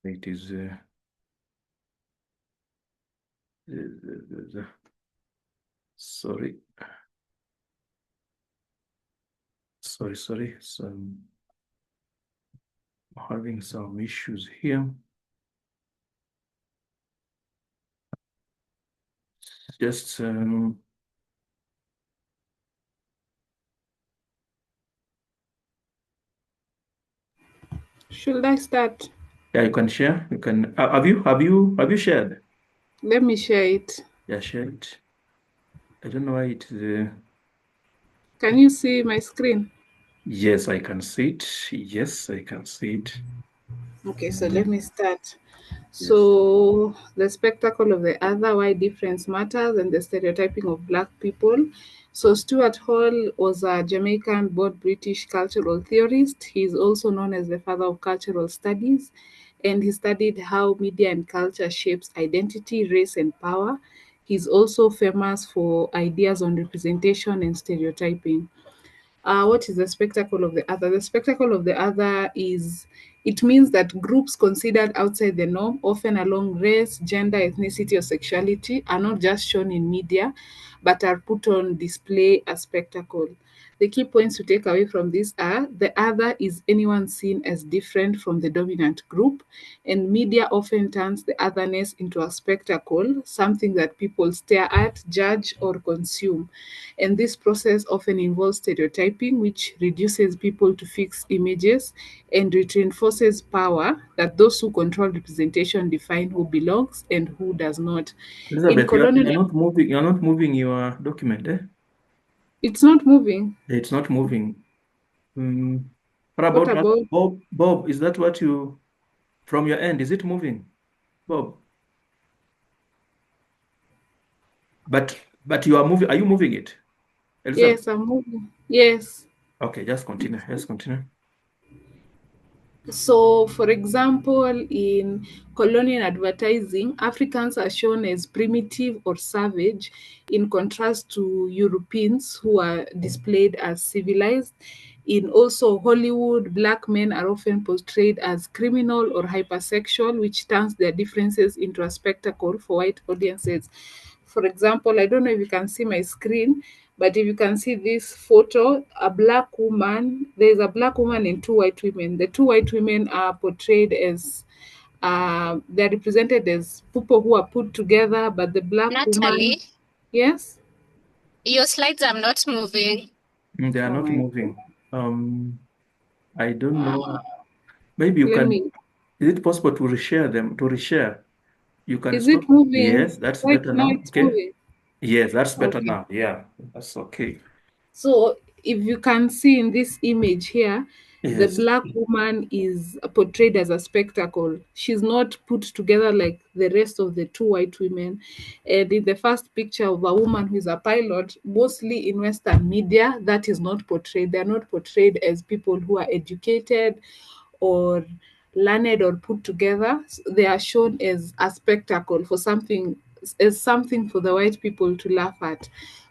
It is sorry. Sorry. Having some issues here. Just
Should I start?
yeah, you can share. You can have you shared?
Let me share it.
Yeah, share it. I don't know why it is.
Can you see my screen?
Yes, I can see it. Yes, I can see it.
Okay, so let me start.
Yes.
So the spectacle of the other, why difference matters, and the stereotyping of Black people. So Stuart Hall was a Jamaican-born British cultural theorist. He is also known as the father of cultural studies, and he studied how media and culture shapes identity, race, and power. He's also famous for ideas on representation and stereotyping. What is the spectacle of the other? The spectacle of the other is it means that groups considered outside the norm, often along race, gender, ethnicity, or sexuality, are not just shown in media, but are put on display as spectacle. The key points to take away from this are: the other is anyone seen as different from the dominant group, and media often turns the otherness into a spectacle, something that people stare at, judge, or consume. And this process often involves stereotyping, which reduces people to fixed images, and it reinforces power that those who control representation define who belongs and who does not. In
Elizabeth,
colonial,
you're not moving your document, eh?
it's not moving.
It's not moving. Mm, what
What
about that?
about?
Bob? Bob, is that what you, from your end, is it moving? Bob, but you are moving, are you moving it? Elizabeth?
Yes, I'm moving. Yes.
Okay, just continue. Just continue.
So, for example, in colonial advertising, Africans are shown as primitive or savage, in contrast to Europeans who are displayed as civilized. In also Hollywood, black men are often portrayed as criminal or hypersexual, which turns their differences into a spectacle for white audiences. For example, I don't know if you can see my screen, but if you can see this photo, a black woman, there's a black woman and two white women. The two white women are portrayed as, they're represented as people who are put together, but the black woman,
Natalie,
yes?
your slides are not moving.
They are
Oh
not
my,
moving. I don't know. Maybe you
let
can,
me,
is it possible to reshare them, to reshare? You can
is
stop.
it moving?
Yes, that's
Right
better
now
now.
it's
Okay.
moving.
Yes, that's better
Okay.
now. Yeah, that's okay.
So if you can see in this image here, the
Yes.
black woman is portrayed as a spectacle. She's not put together like the rest of the two white women. And in the first picture of a woman who is a pilot, mostly in Western media, that is not portrayed. They're not portrayed as people who are educated or learned or put together. They are shown as a spectacle for something, as something for the white people to laugh at.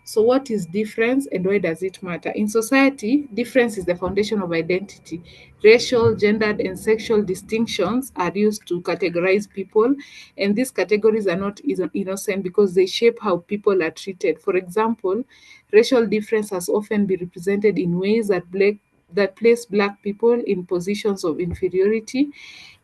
So, what is difference and why does it matter? In society, difference is the foundation of identity. Racial, gendered, and sexual distinctions are used to categorize people, and these categories are not innocent because they shape how people are treated. For example, racial difference has often been represented in ways that place black people in positions of inferiority,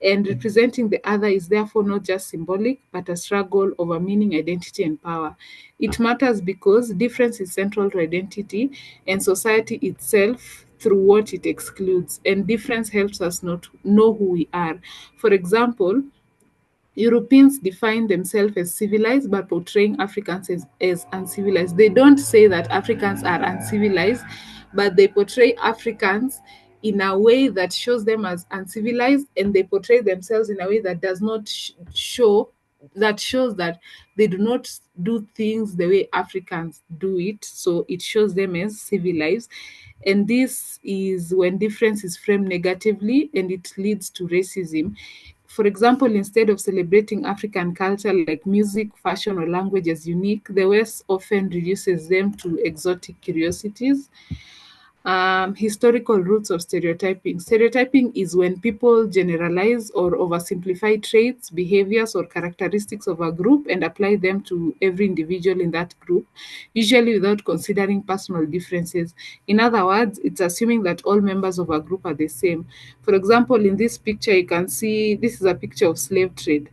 and representing the other is therefore not just symbolic but a struggle over meaning, identity, and power. It matters because difference is central to identity and society itself through what it excludes, and difference helps us not know who we are. For example, Europeans define themselves as civilized by portraying Africans as uncivilized. They don't say that Africans are uncivilized, but they portray Africans in a way that shows them as uncivilized, and they portray themselves in a way that does not show, that shows that they do not do things the way Africans do it. So it shows them as civilized. And this is when difference is framed negatively and it leads to racism. For example, instead of celebrating African culture like music, fashion, or language as unique, the West often reduces them to exotic curiosities. Historical roots of stereotyping. Stereotyping is when people generalize or oversimplify traits, behaviors, or characteristics of a group and apply them to every individual in that group, usually without considering personal differences. In other words, it's assuming that all members of a group are the same. For example, in this picture, you can see this is a picture of slave trade.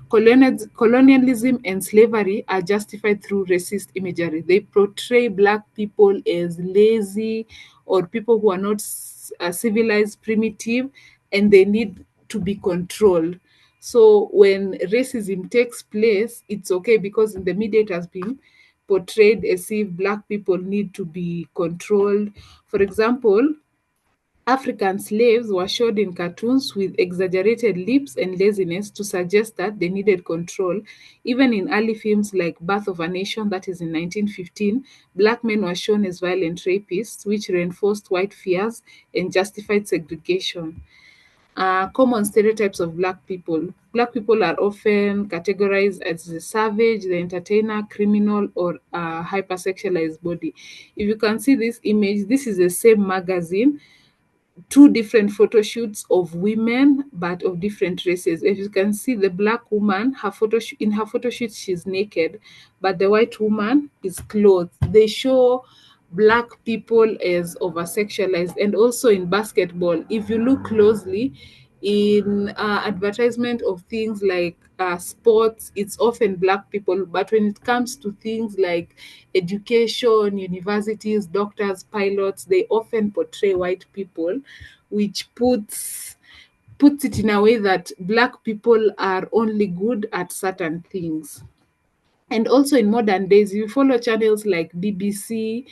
Colonialism and slavery are justified through racist imagery. They portray black people as lazy or people who are not civilized, primitive, and they need to be controlled. So when racism takes place, it's okay because in the media it has been portrayed as if black people need to be controlled. For example, African slaves were showed in cartoons with exaggerated lips and laziness to suggest that they needed control. Even in early films like Birth of a Nation, that is in 1915, black men were shown as violent rapists, which reinforced white fears and justified segregation. Common stereotypes of black people. Black people are often categorized as the savage, the entertainer, criminal, or hypersexualized body. If you can see this image, this is the same magazine, two different photo shoots of women but of different races. If you can see the black woman, in her photo shoot she's naked, but the white woman is clothed. They show black people as over sexualized. And also in basketball, if you look closely in advertisement of things like sports, it's often black people, but when it comes to things like education, universities, doctors, pilots, they often portray white people, which puts it in a way that black people are only good at certain things. And also in modern days, you follow channels like BBC,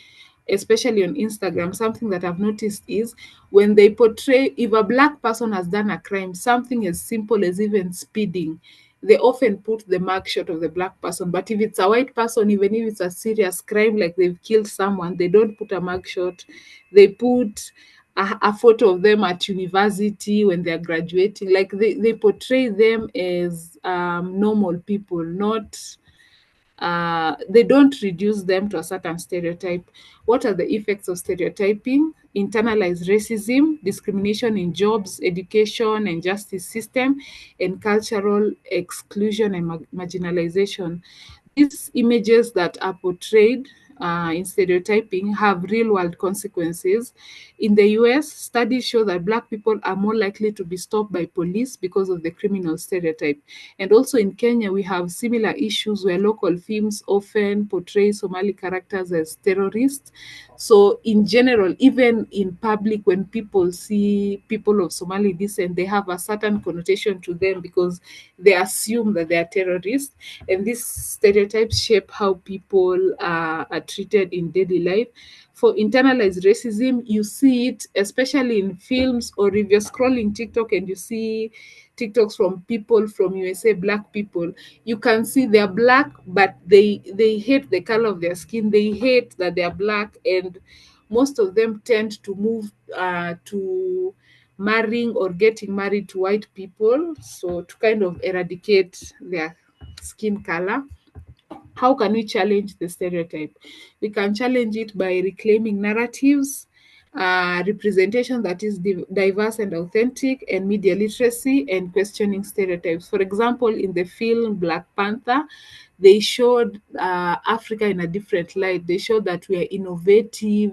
especially on Instagram. Something that I've noticed is when they portray, if a black person has done a crime, something as simple as even speeding, they often put the mugshot of the black person. But if it's a white person, even if it's a serious crime like they've killed someone, they don't put a mugshot. They put a photo of them at university when they're graduating. Like they portray them as normal people, not they don't reduce them to a certain stereotype. What are the effects of stereotyping? Internalized racism, discrimination in jobs, education and justice system, and cultural exclusion and marginalization. These images that are portrayed in stereotyping have real world consequences. In the US, studies show that Black people are more likely to be stopped by police because of the criminal stereotype. And also in Kenya, we have similar issues where local films often portray Somali characters as terrorists. So, in general, even in public, when people see people of Somali descent, they have a certain connotation to them because they assume that they are terrorists. And these stereotypes shape how people are treated in daily life. For internalized racism, you see it especially in films, or if you're scrolling TikTok and you see TikToks from people from USA, black people, you can see they're black, but they hate the color of their skin. They hate that they're black, and most of them tend to move to marrying or getting married to white people, so to kind of eradicate their skin color. How can we challenge the stereotype? We can challenge it by reclaiming narratives, representation that is diverse and authentic, and media literacy, and questioning stereotypes. For example, in the film Black Panther, they showed Africa in a different light. They showed that we are innovative,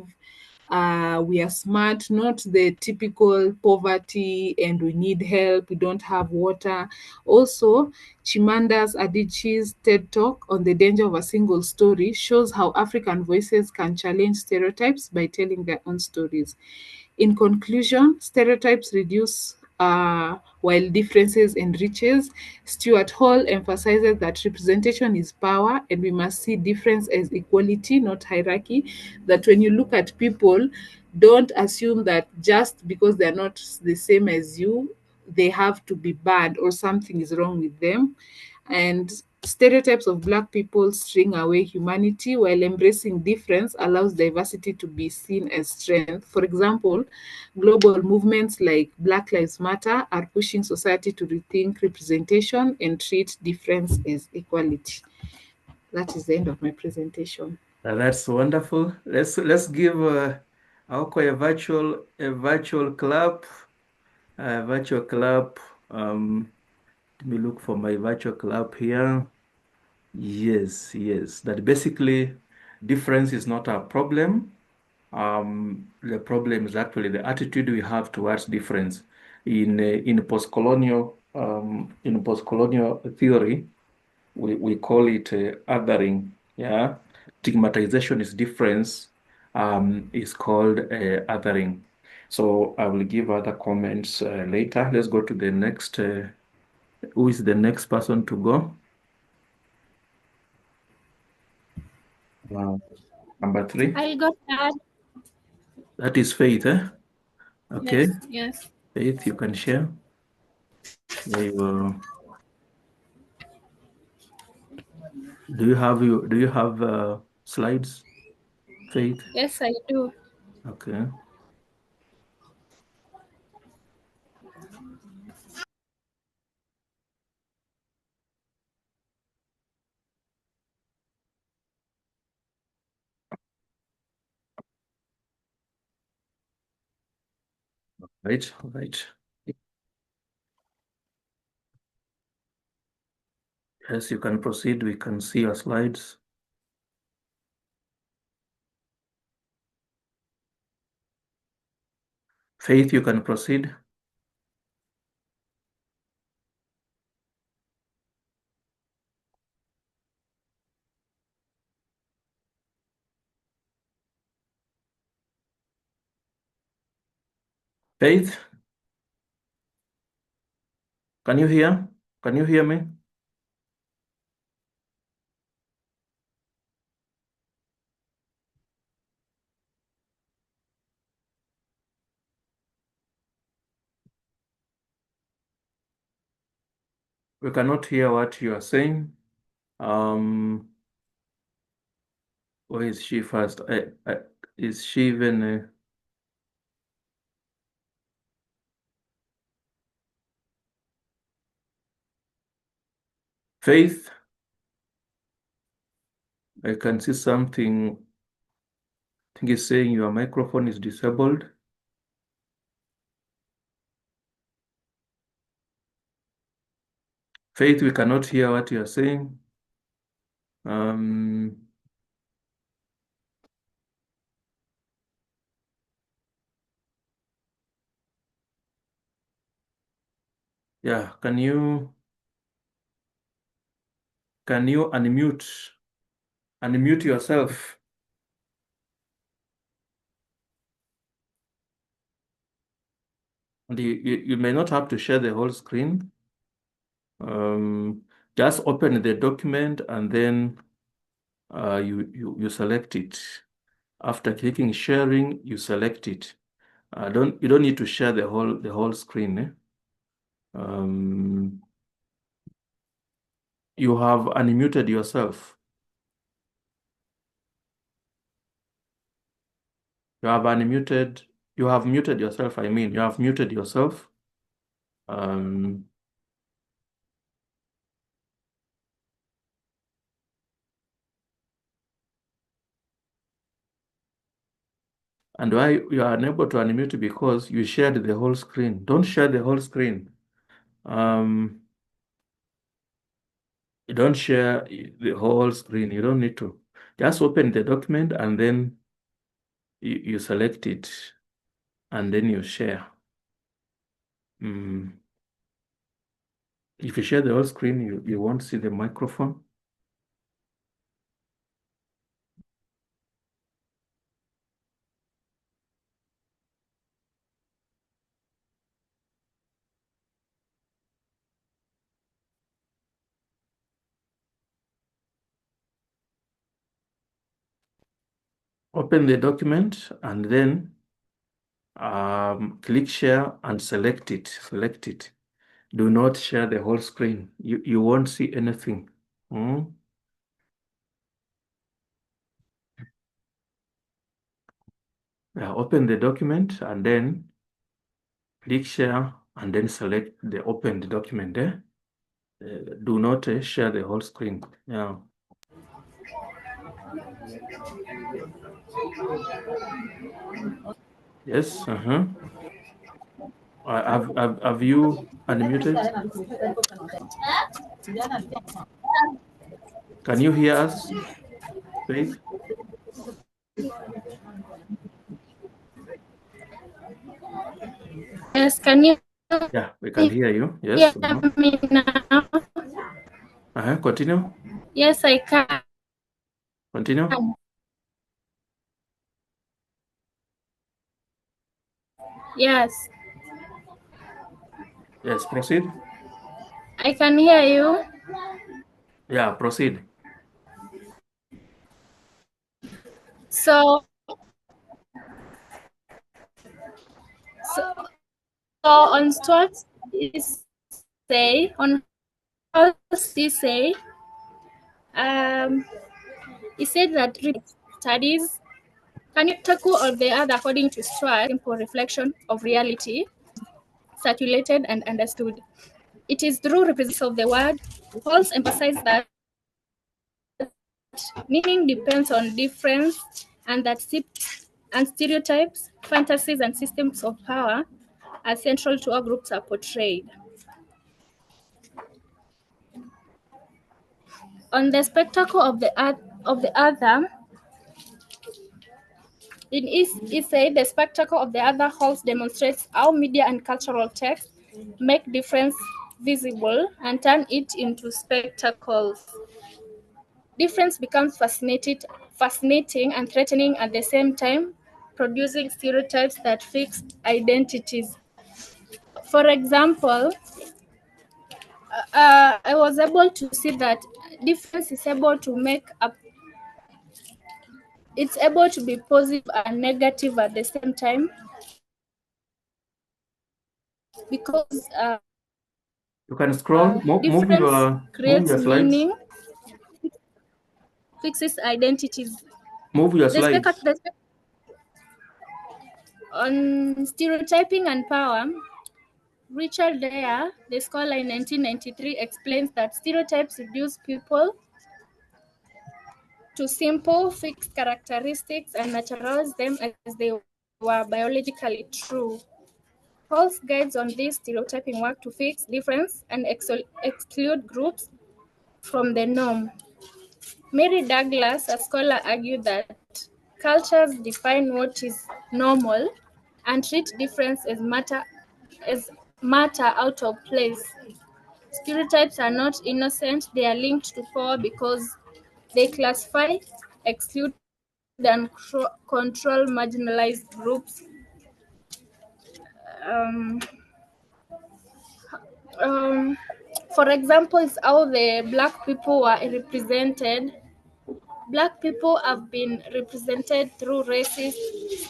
we are smart, not the typical poverty and we need help, we don't have water. Also, Chimanda's Adichie's TED Talk on the danger of a single story shows how African voices can challenge stereotypes by telling their own stories. In conclusion, stereotypes reduce while differences enriches. Stuart Hall emphasizes that representation is power and we must see difference as equality, not hierarchy. That when you look at people, don't assume that just because they're not the same as you, they have to be bad or something is wrong with them. And stereotypes of black people string away humanity, while embracing difference allows diversity to be seen as strength. For example, global movements like Black Lives Matter are pushing society to rethink representation and treat difference as equality. That is the end of my presentation.
That's wonderful. Let's give Aoko a virtual clap. Virtual clap. Let me look for my virtual clap here. Yes, yes. That basically difference is not a problem. The problem is actually the attitude we have towards difference. In post-colonial theory, we call it othering. Yeah, stigmatization is difference. Is called othering. So I will give other comments later. Let's go to the next. Who is the next person to go? Uh, Number 3.
I'll go ahead.
That is Faith, eh? Okay.
Yes, yes.
Faith, you can share. There you go. Do you have slides, Faith?
Yes, I do.
Okay. Right, right. Yes, you can proceed. We can see your slides. Faith, you can proceed. Faith, can you hear? Can you hear me? We cannot hear what you are saying. Where is she first? Is she even? Faith, I can see something. I think it's saying your microphone is disabled. Faith, we cannot hear what you are saying. Yeah, can you unmute yourself? And you may not have to share the whole screen. Just open the document and then you select it. After clicking sharing, you select it. You don't need to share the whole screen. You have unmuted yourself. You have muted yourself. I mean, you have muted yourself. And why you are unable to unmute because you shared the whole screen. Don't share the whole screen. You don't share the whole screen. You don't need to. Just open the document and then you select it and then you share. If you share the whole screen, you won't see the microphone. Open the document and then click share and select it. Select it. Do not share the whole screen. You won't see anything. Open the document and then click share and then select the opened document there. Do not share the whole screen. Yeah. Yes. Have you unmuted? Can you hear us, Faith?
Yes, can you
Yeah, we can hear you.
hear
Yes.
me now?
Continue.
Yes, I can.
Continue.
Yes,
Yes, proceed.
I can hear you.
Yeah, proceed.
So, on what is say on how he say, he said that studies can you tackle all the other according to Stuart simple reflection of reality, circulated and understood. It is through represents of the word. Halls emphasize that meaning depends on difference and that and stereotypes, fantasies, and systems of power are central to how groups are portrayed. On the spectacle of the other,
He said the spectacle of the other halls demonstrates how media and cultural texts make difference visible and turn it into spectacles. Difference becomes fascinating and threatening at the same time, producing stereotypes that fix identities. For example, I was able to see that difference is able to it's able to be positive and negative at the same time because
You can scroll,
difference
move
creates
your slides,
meaning, fixes identities.
move your slides.
On stereotyping and power, Richard Dyer, the scholar in 1993, explains that stereotypes reduce people to simple, fixed characteristics and naturalize them as they were biologically true. Hall's guides on this stereotyping work to fix difference and exclude groups from the norm. Mary Douglas, a scholar, argued that cultures define what is normal and treat difference as matter out of place. Stereotypes are not innocent, they are linked to power because they classify, exclude, and control marginalized groups. Um, um, for example, it's how the black people were represented. Black people have been represented through racist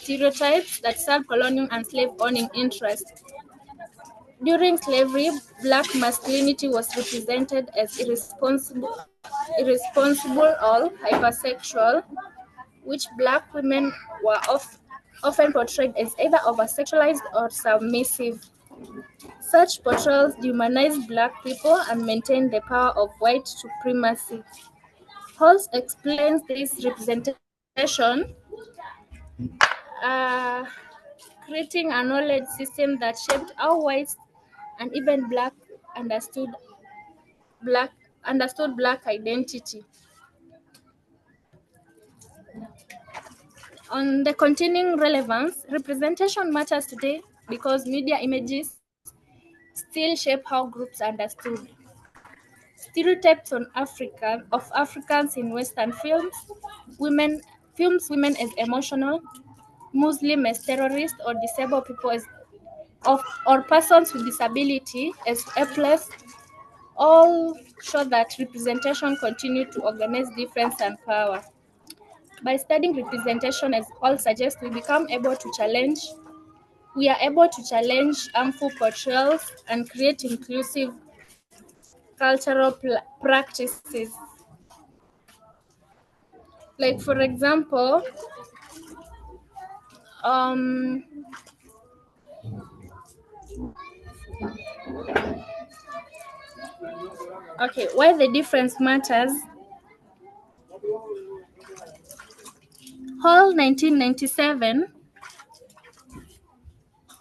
stereotypes that serve colonial and slave owning interests. During slavery, black masculinity was represented as irresponsible or hypersexual, which black women were often portrayed as either oversexualized or submissive. Such portrayals dehumanize black people and maintain the power of white supremacy. Halls explains this representation, uh, creating a knowledge system that shaped how whites and even black understood black identity. On the continuing relevance, representation matters today because media images still shape how groups understood. Stereotypes of Africans in Western women as emotional, Muslim as terrorists, or disabled people or persons with disability as helpless, all show that representation continues to organize difference and power. By studying representation, as all suggest, we are able to challenge harmful portrayals and create inclusive cultural practices. Like for example, um, okay, why the difference matters. Hall 1997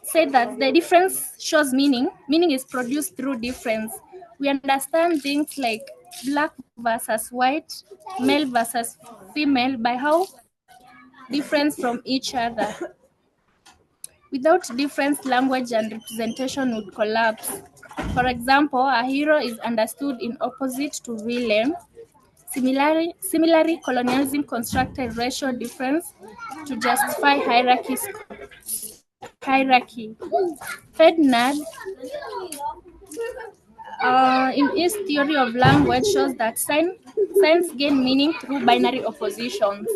said that the difference shows meaning. Meaning is produced through difference. We understand things like black versus white, male versus female by how different from each other. Without difference, language and representation would collapse. For example, a hero is understood in opposite to villain. Similarly, colonialism constructed racial difference to justify hierarchy. Ferdinand, in his theory of language, shows that signs gain meaning through binary oppositions.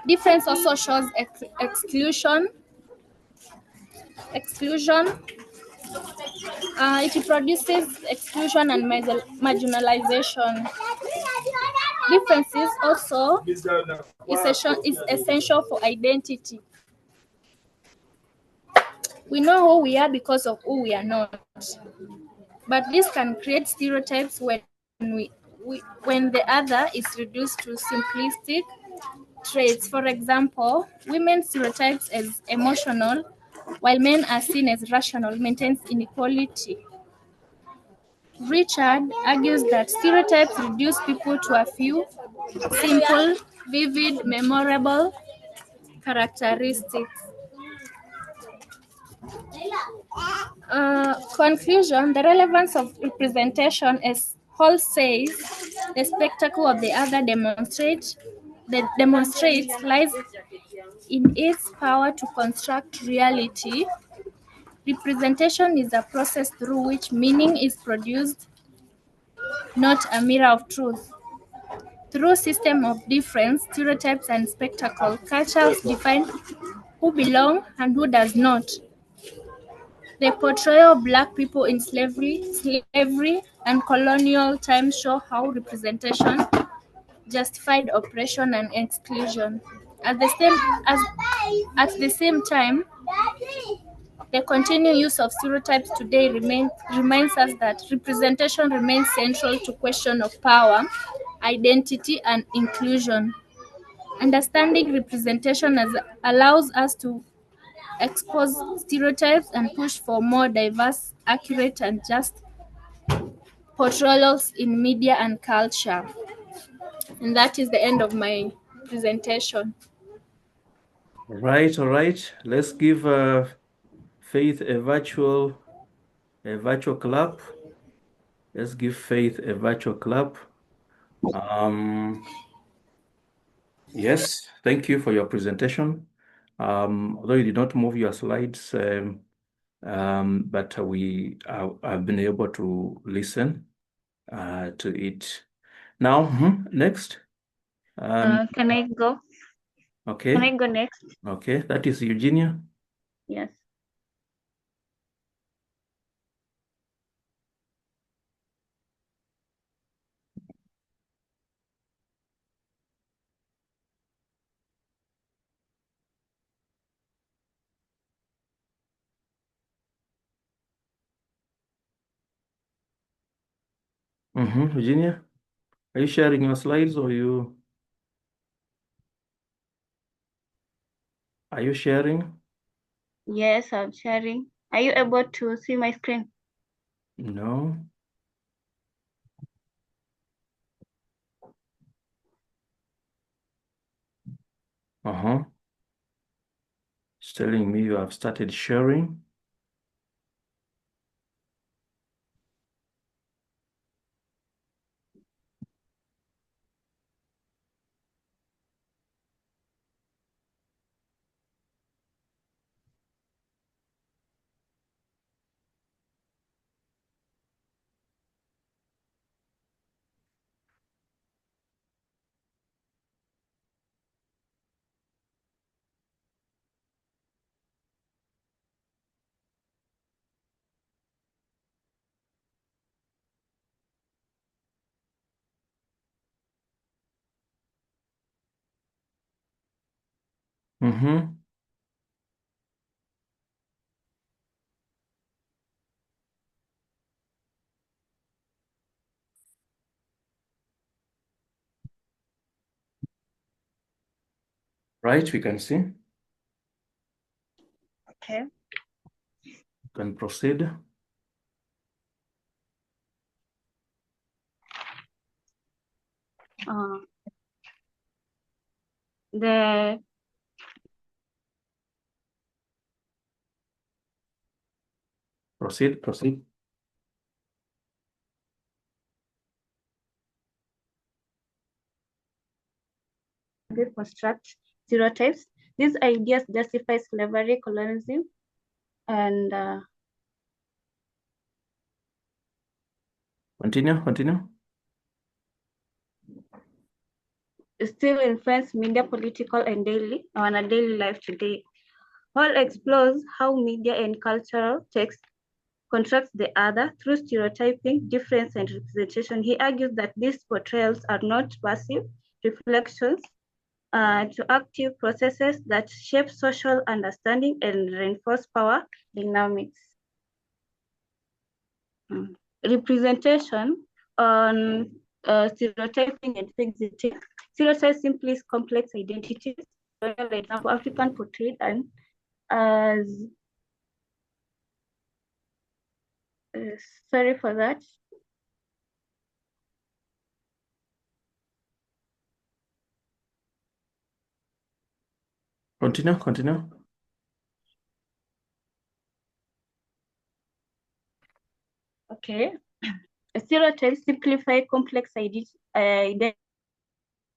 Difference also shows exclusion. It produces exclusion and marginalization. Differences also is essential for identity. We know who we are because of who we are not. But this can create stereotypes when the other is reduced to simplistic traits. For example, women's stereotypes as emotional, while men are seen as rational, maintains inequality. Richard argues that stereotypes reduce people to a few simple, vivid, memorable characteristics. Conclusion: the relevance of representation, as Hall says, the spectacle of the other demonstrates lies in its power to construct reality. Representation is a process through which meaning is produced, not a mirror of truth. Through system of difference, stereotypes, and spectacle, cultures define who belong and who does not. The portrayal of Black people in slavery, and colonial times show how representation justified oppression and exclusion. At the same time, the continued use of stereotypes today reminds us that representation remains central to question of power, identity, and inclusion. Understanding representation allows us to expose stereotypes and push for more diverse, accurate, and just portrayals in media and culture. And that is the end of my presentation.
All right. Let's give Faith a virtual clap. Let's give Faith a virtual clap. Yes, thank you for your presentation. Although you did not move your slides, but I've been able to listen to it. Now, next.
Can I go?
Okay.
Can I go next?
Okay, that is Eugenia.
Yes.
Eugenia, are you sharing your slides or are you sharing?
Yes, I'm sharing. Are you able to see my screen?
No. It's telling me you have started sharing. Right, we can see.
Okay.
You can proceed.
The
Proceed.
construct stereotypes. These ideas justify slavery, colonialism, and
Continue.
still influence media, political, and on a daily life today. Hall explores how media and cultural text contrast the other through stereotyping, difference, and representation. He argues that these portrayals are not passive reflections to active processes that shape social understanding and reinforce power dynamics. Representation on stereotyping and exiting. Stereotypes simply complex identities. For example, African portrayed and as sorry for that.
Continue.
Okay. Stereotypes simplify complex identity.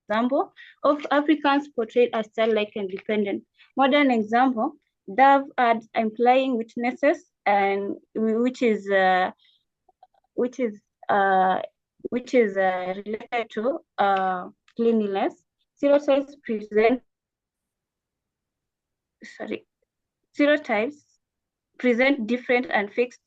Example of Africans portrayed as childlike and dependent. Modern example, Dove ads implying witnesses and which is uh, related to cleanliness. Stereotypes sorry, stereotypes present different and fixed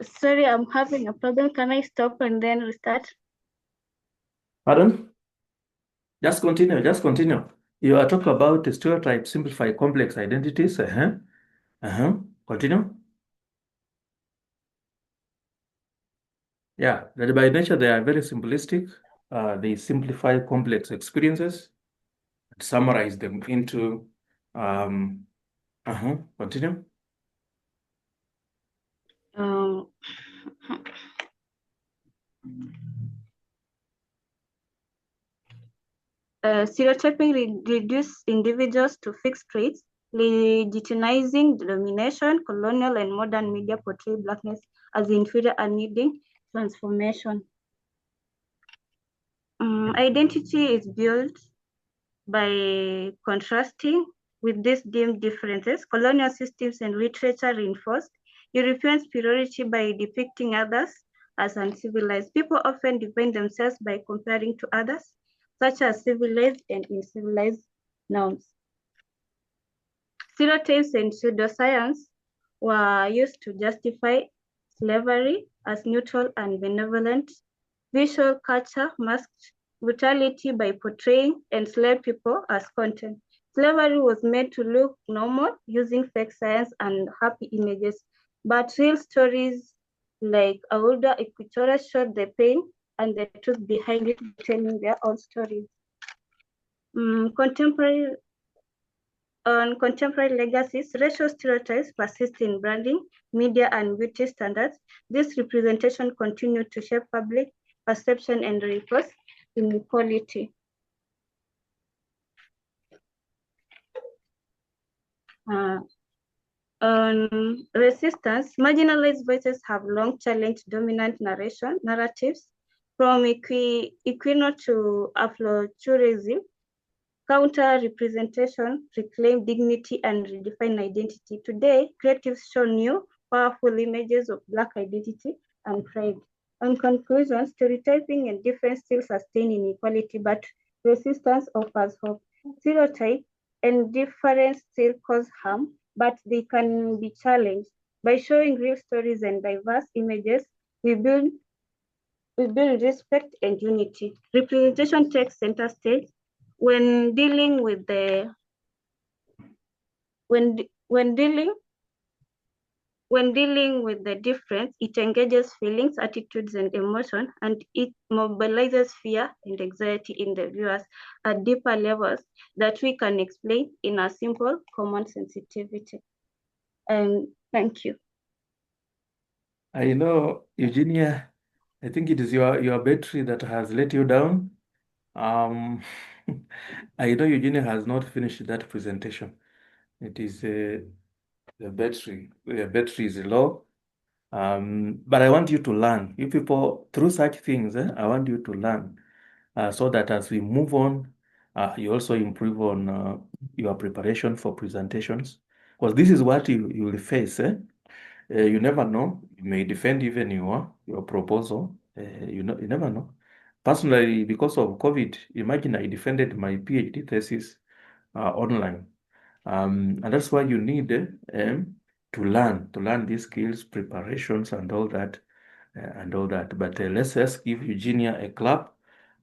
sorry, I'm having a problem. Can I stop and then restart?
Pardon? Just continue. You are talking about the stereotypes simplify complex identities. Continue. Yeah, that by nature they are very simplistic. They simplify complex experiences, summarize them into continue.
Um, Stereotyping reduces individuals to fixed traits, legitimizing domination. Colonial and modern media portray Blackness as inferior and needing transformation. Identity is built by contrasting with these deemed differences. Colonial systems and literature reinforced European superiority by depicting others as uncivilized. People often define themselves by comparing to others, such as civilized and uncivilized nouns. Stereotypes and pseudoscience were used to justify slavery as neutral and benevolent. Visual culture masked brutality by portraying enslaved people as content. Slavery was made to look normal using fake science and happy images, but real stories like Aouda Equatorial showed the pain and the truth behind it, telling their own stories. On contemporary legacies, racial stereotypes persist in branding, media, and beauty standards. This representation continued to shape public perception and reinforce inequality. On resistance, marginalized voices have long challenged dominant narratives, from Equino to Afro-tourism. Counter-representation reclaim dignity and redefine identity. Today, creatives show new, powerful images of Black identity and pride. On conclusion, stereotyping and difference still sustain inequality, but resistance offers hope. Stereotype and difference still cause harm, but they can be challenged. By showing real stories and diverse images, we build respect and unity. Representation takes center stage when dealing with the difference. It engages feelings, attitudes, and emotion, and it mobilizes fear and anxiety in the viewers at deeper levels that we can explain in a simple common sensitivity. And thank you.
I know, Eugenia, I think it is your battery that has let you down. Um, I know Eugenia has not finished that presentation. It is the battery is low. But I want you to learn. You people, through such things, I want you to learn so that as we move on, you also improve on your preparation for presentations. Because this is what you will face. You never know. You may defend even your proposal. You never know. Personally, because of COVID, imagine I defended my PhD thesis online. And that's why you need to learn these skills, preparations, and all that, But let's just give Eugenia a clap.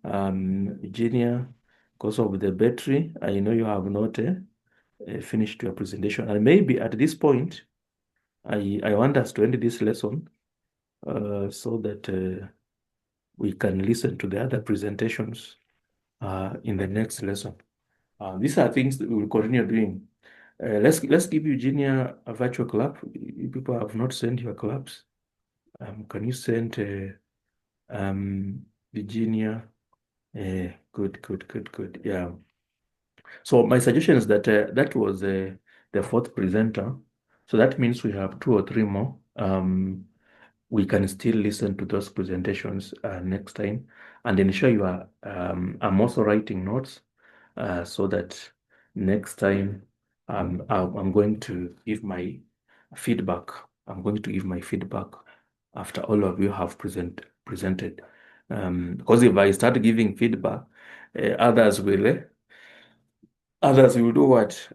Eugenia, because of the battery, I know you have not finished your presentation, and maybe at this point, I want us to end this lesson so that we can listen to the other presentations in the next lesson. These are things that we will continue doing. Let's give Eugenia a virtual clap. You people have not sent your claps. Can you send Virginia? Good. Yeah. So my suggestion is that that was the fourth presenter. So that means we have 2 or 3 more. We can still listen to those presentations next time, and ensure you are. I'm also writing notes so that next time I'm going to give my feedback. I'm going to give my feedback after all of you have presented. Because if I start giving feedback, others will do what?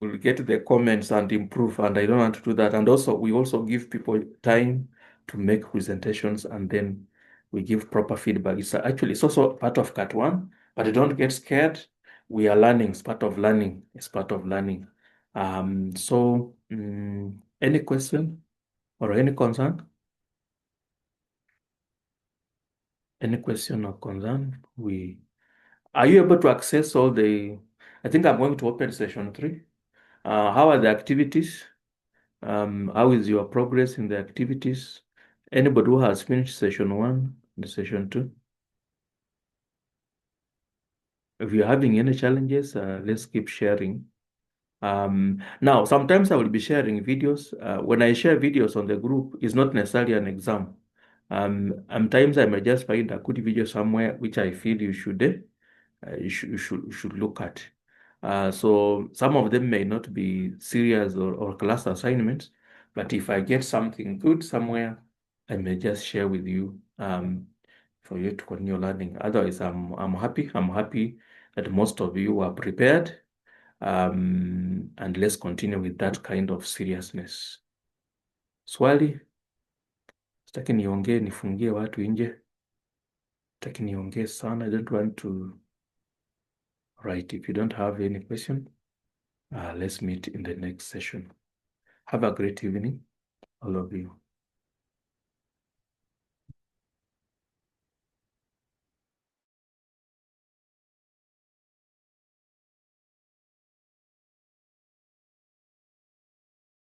Will get the comments and improve, and I don't want to do that. And also, we also give people time to make presentations, and then we give proper feedback. It's also part of Cat 1, but don't get scared. We are learning. It's part of learning. Any question or any concern? Any question or concern? Are you able to access all the? I think I'm going to open session 3. How are the activities? How is your progress in the activities? Anybody who has finished session 1 and session 2? If you're having any challenges, let's keep sharing. Now, sometimes I will be sharing videos. When I share videos on the group, it's not necessarily an exam. Sometimes I may just find a good video somewhere which I feel you should look at. So some of them may not be serious or class assignments, but if I get something good somewhere, I may just share with you for you to continue learning. Otherwise, I'm happy. I'm happy that most of you are prepared. And let's continue with that kind of seriousness. Swali? Sitaki niongee nifungie watu nje. Sitaki niongee sana. I don't want to. Right, if you don't have any question, let's meet in the next session. Have a great evening, all of you.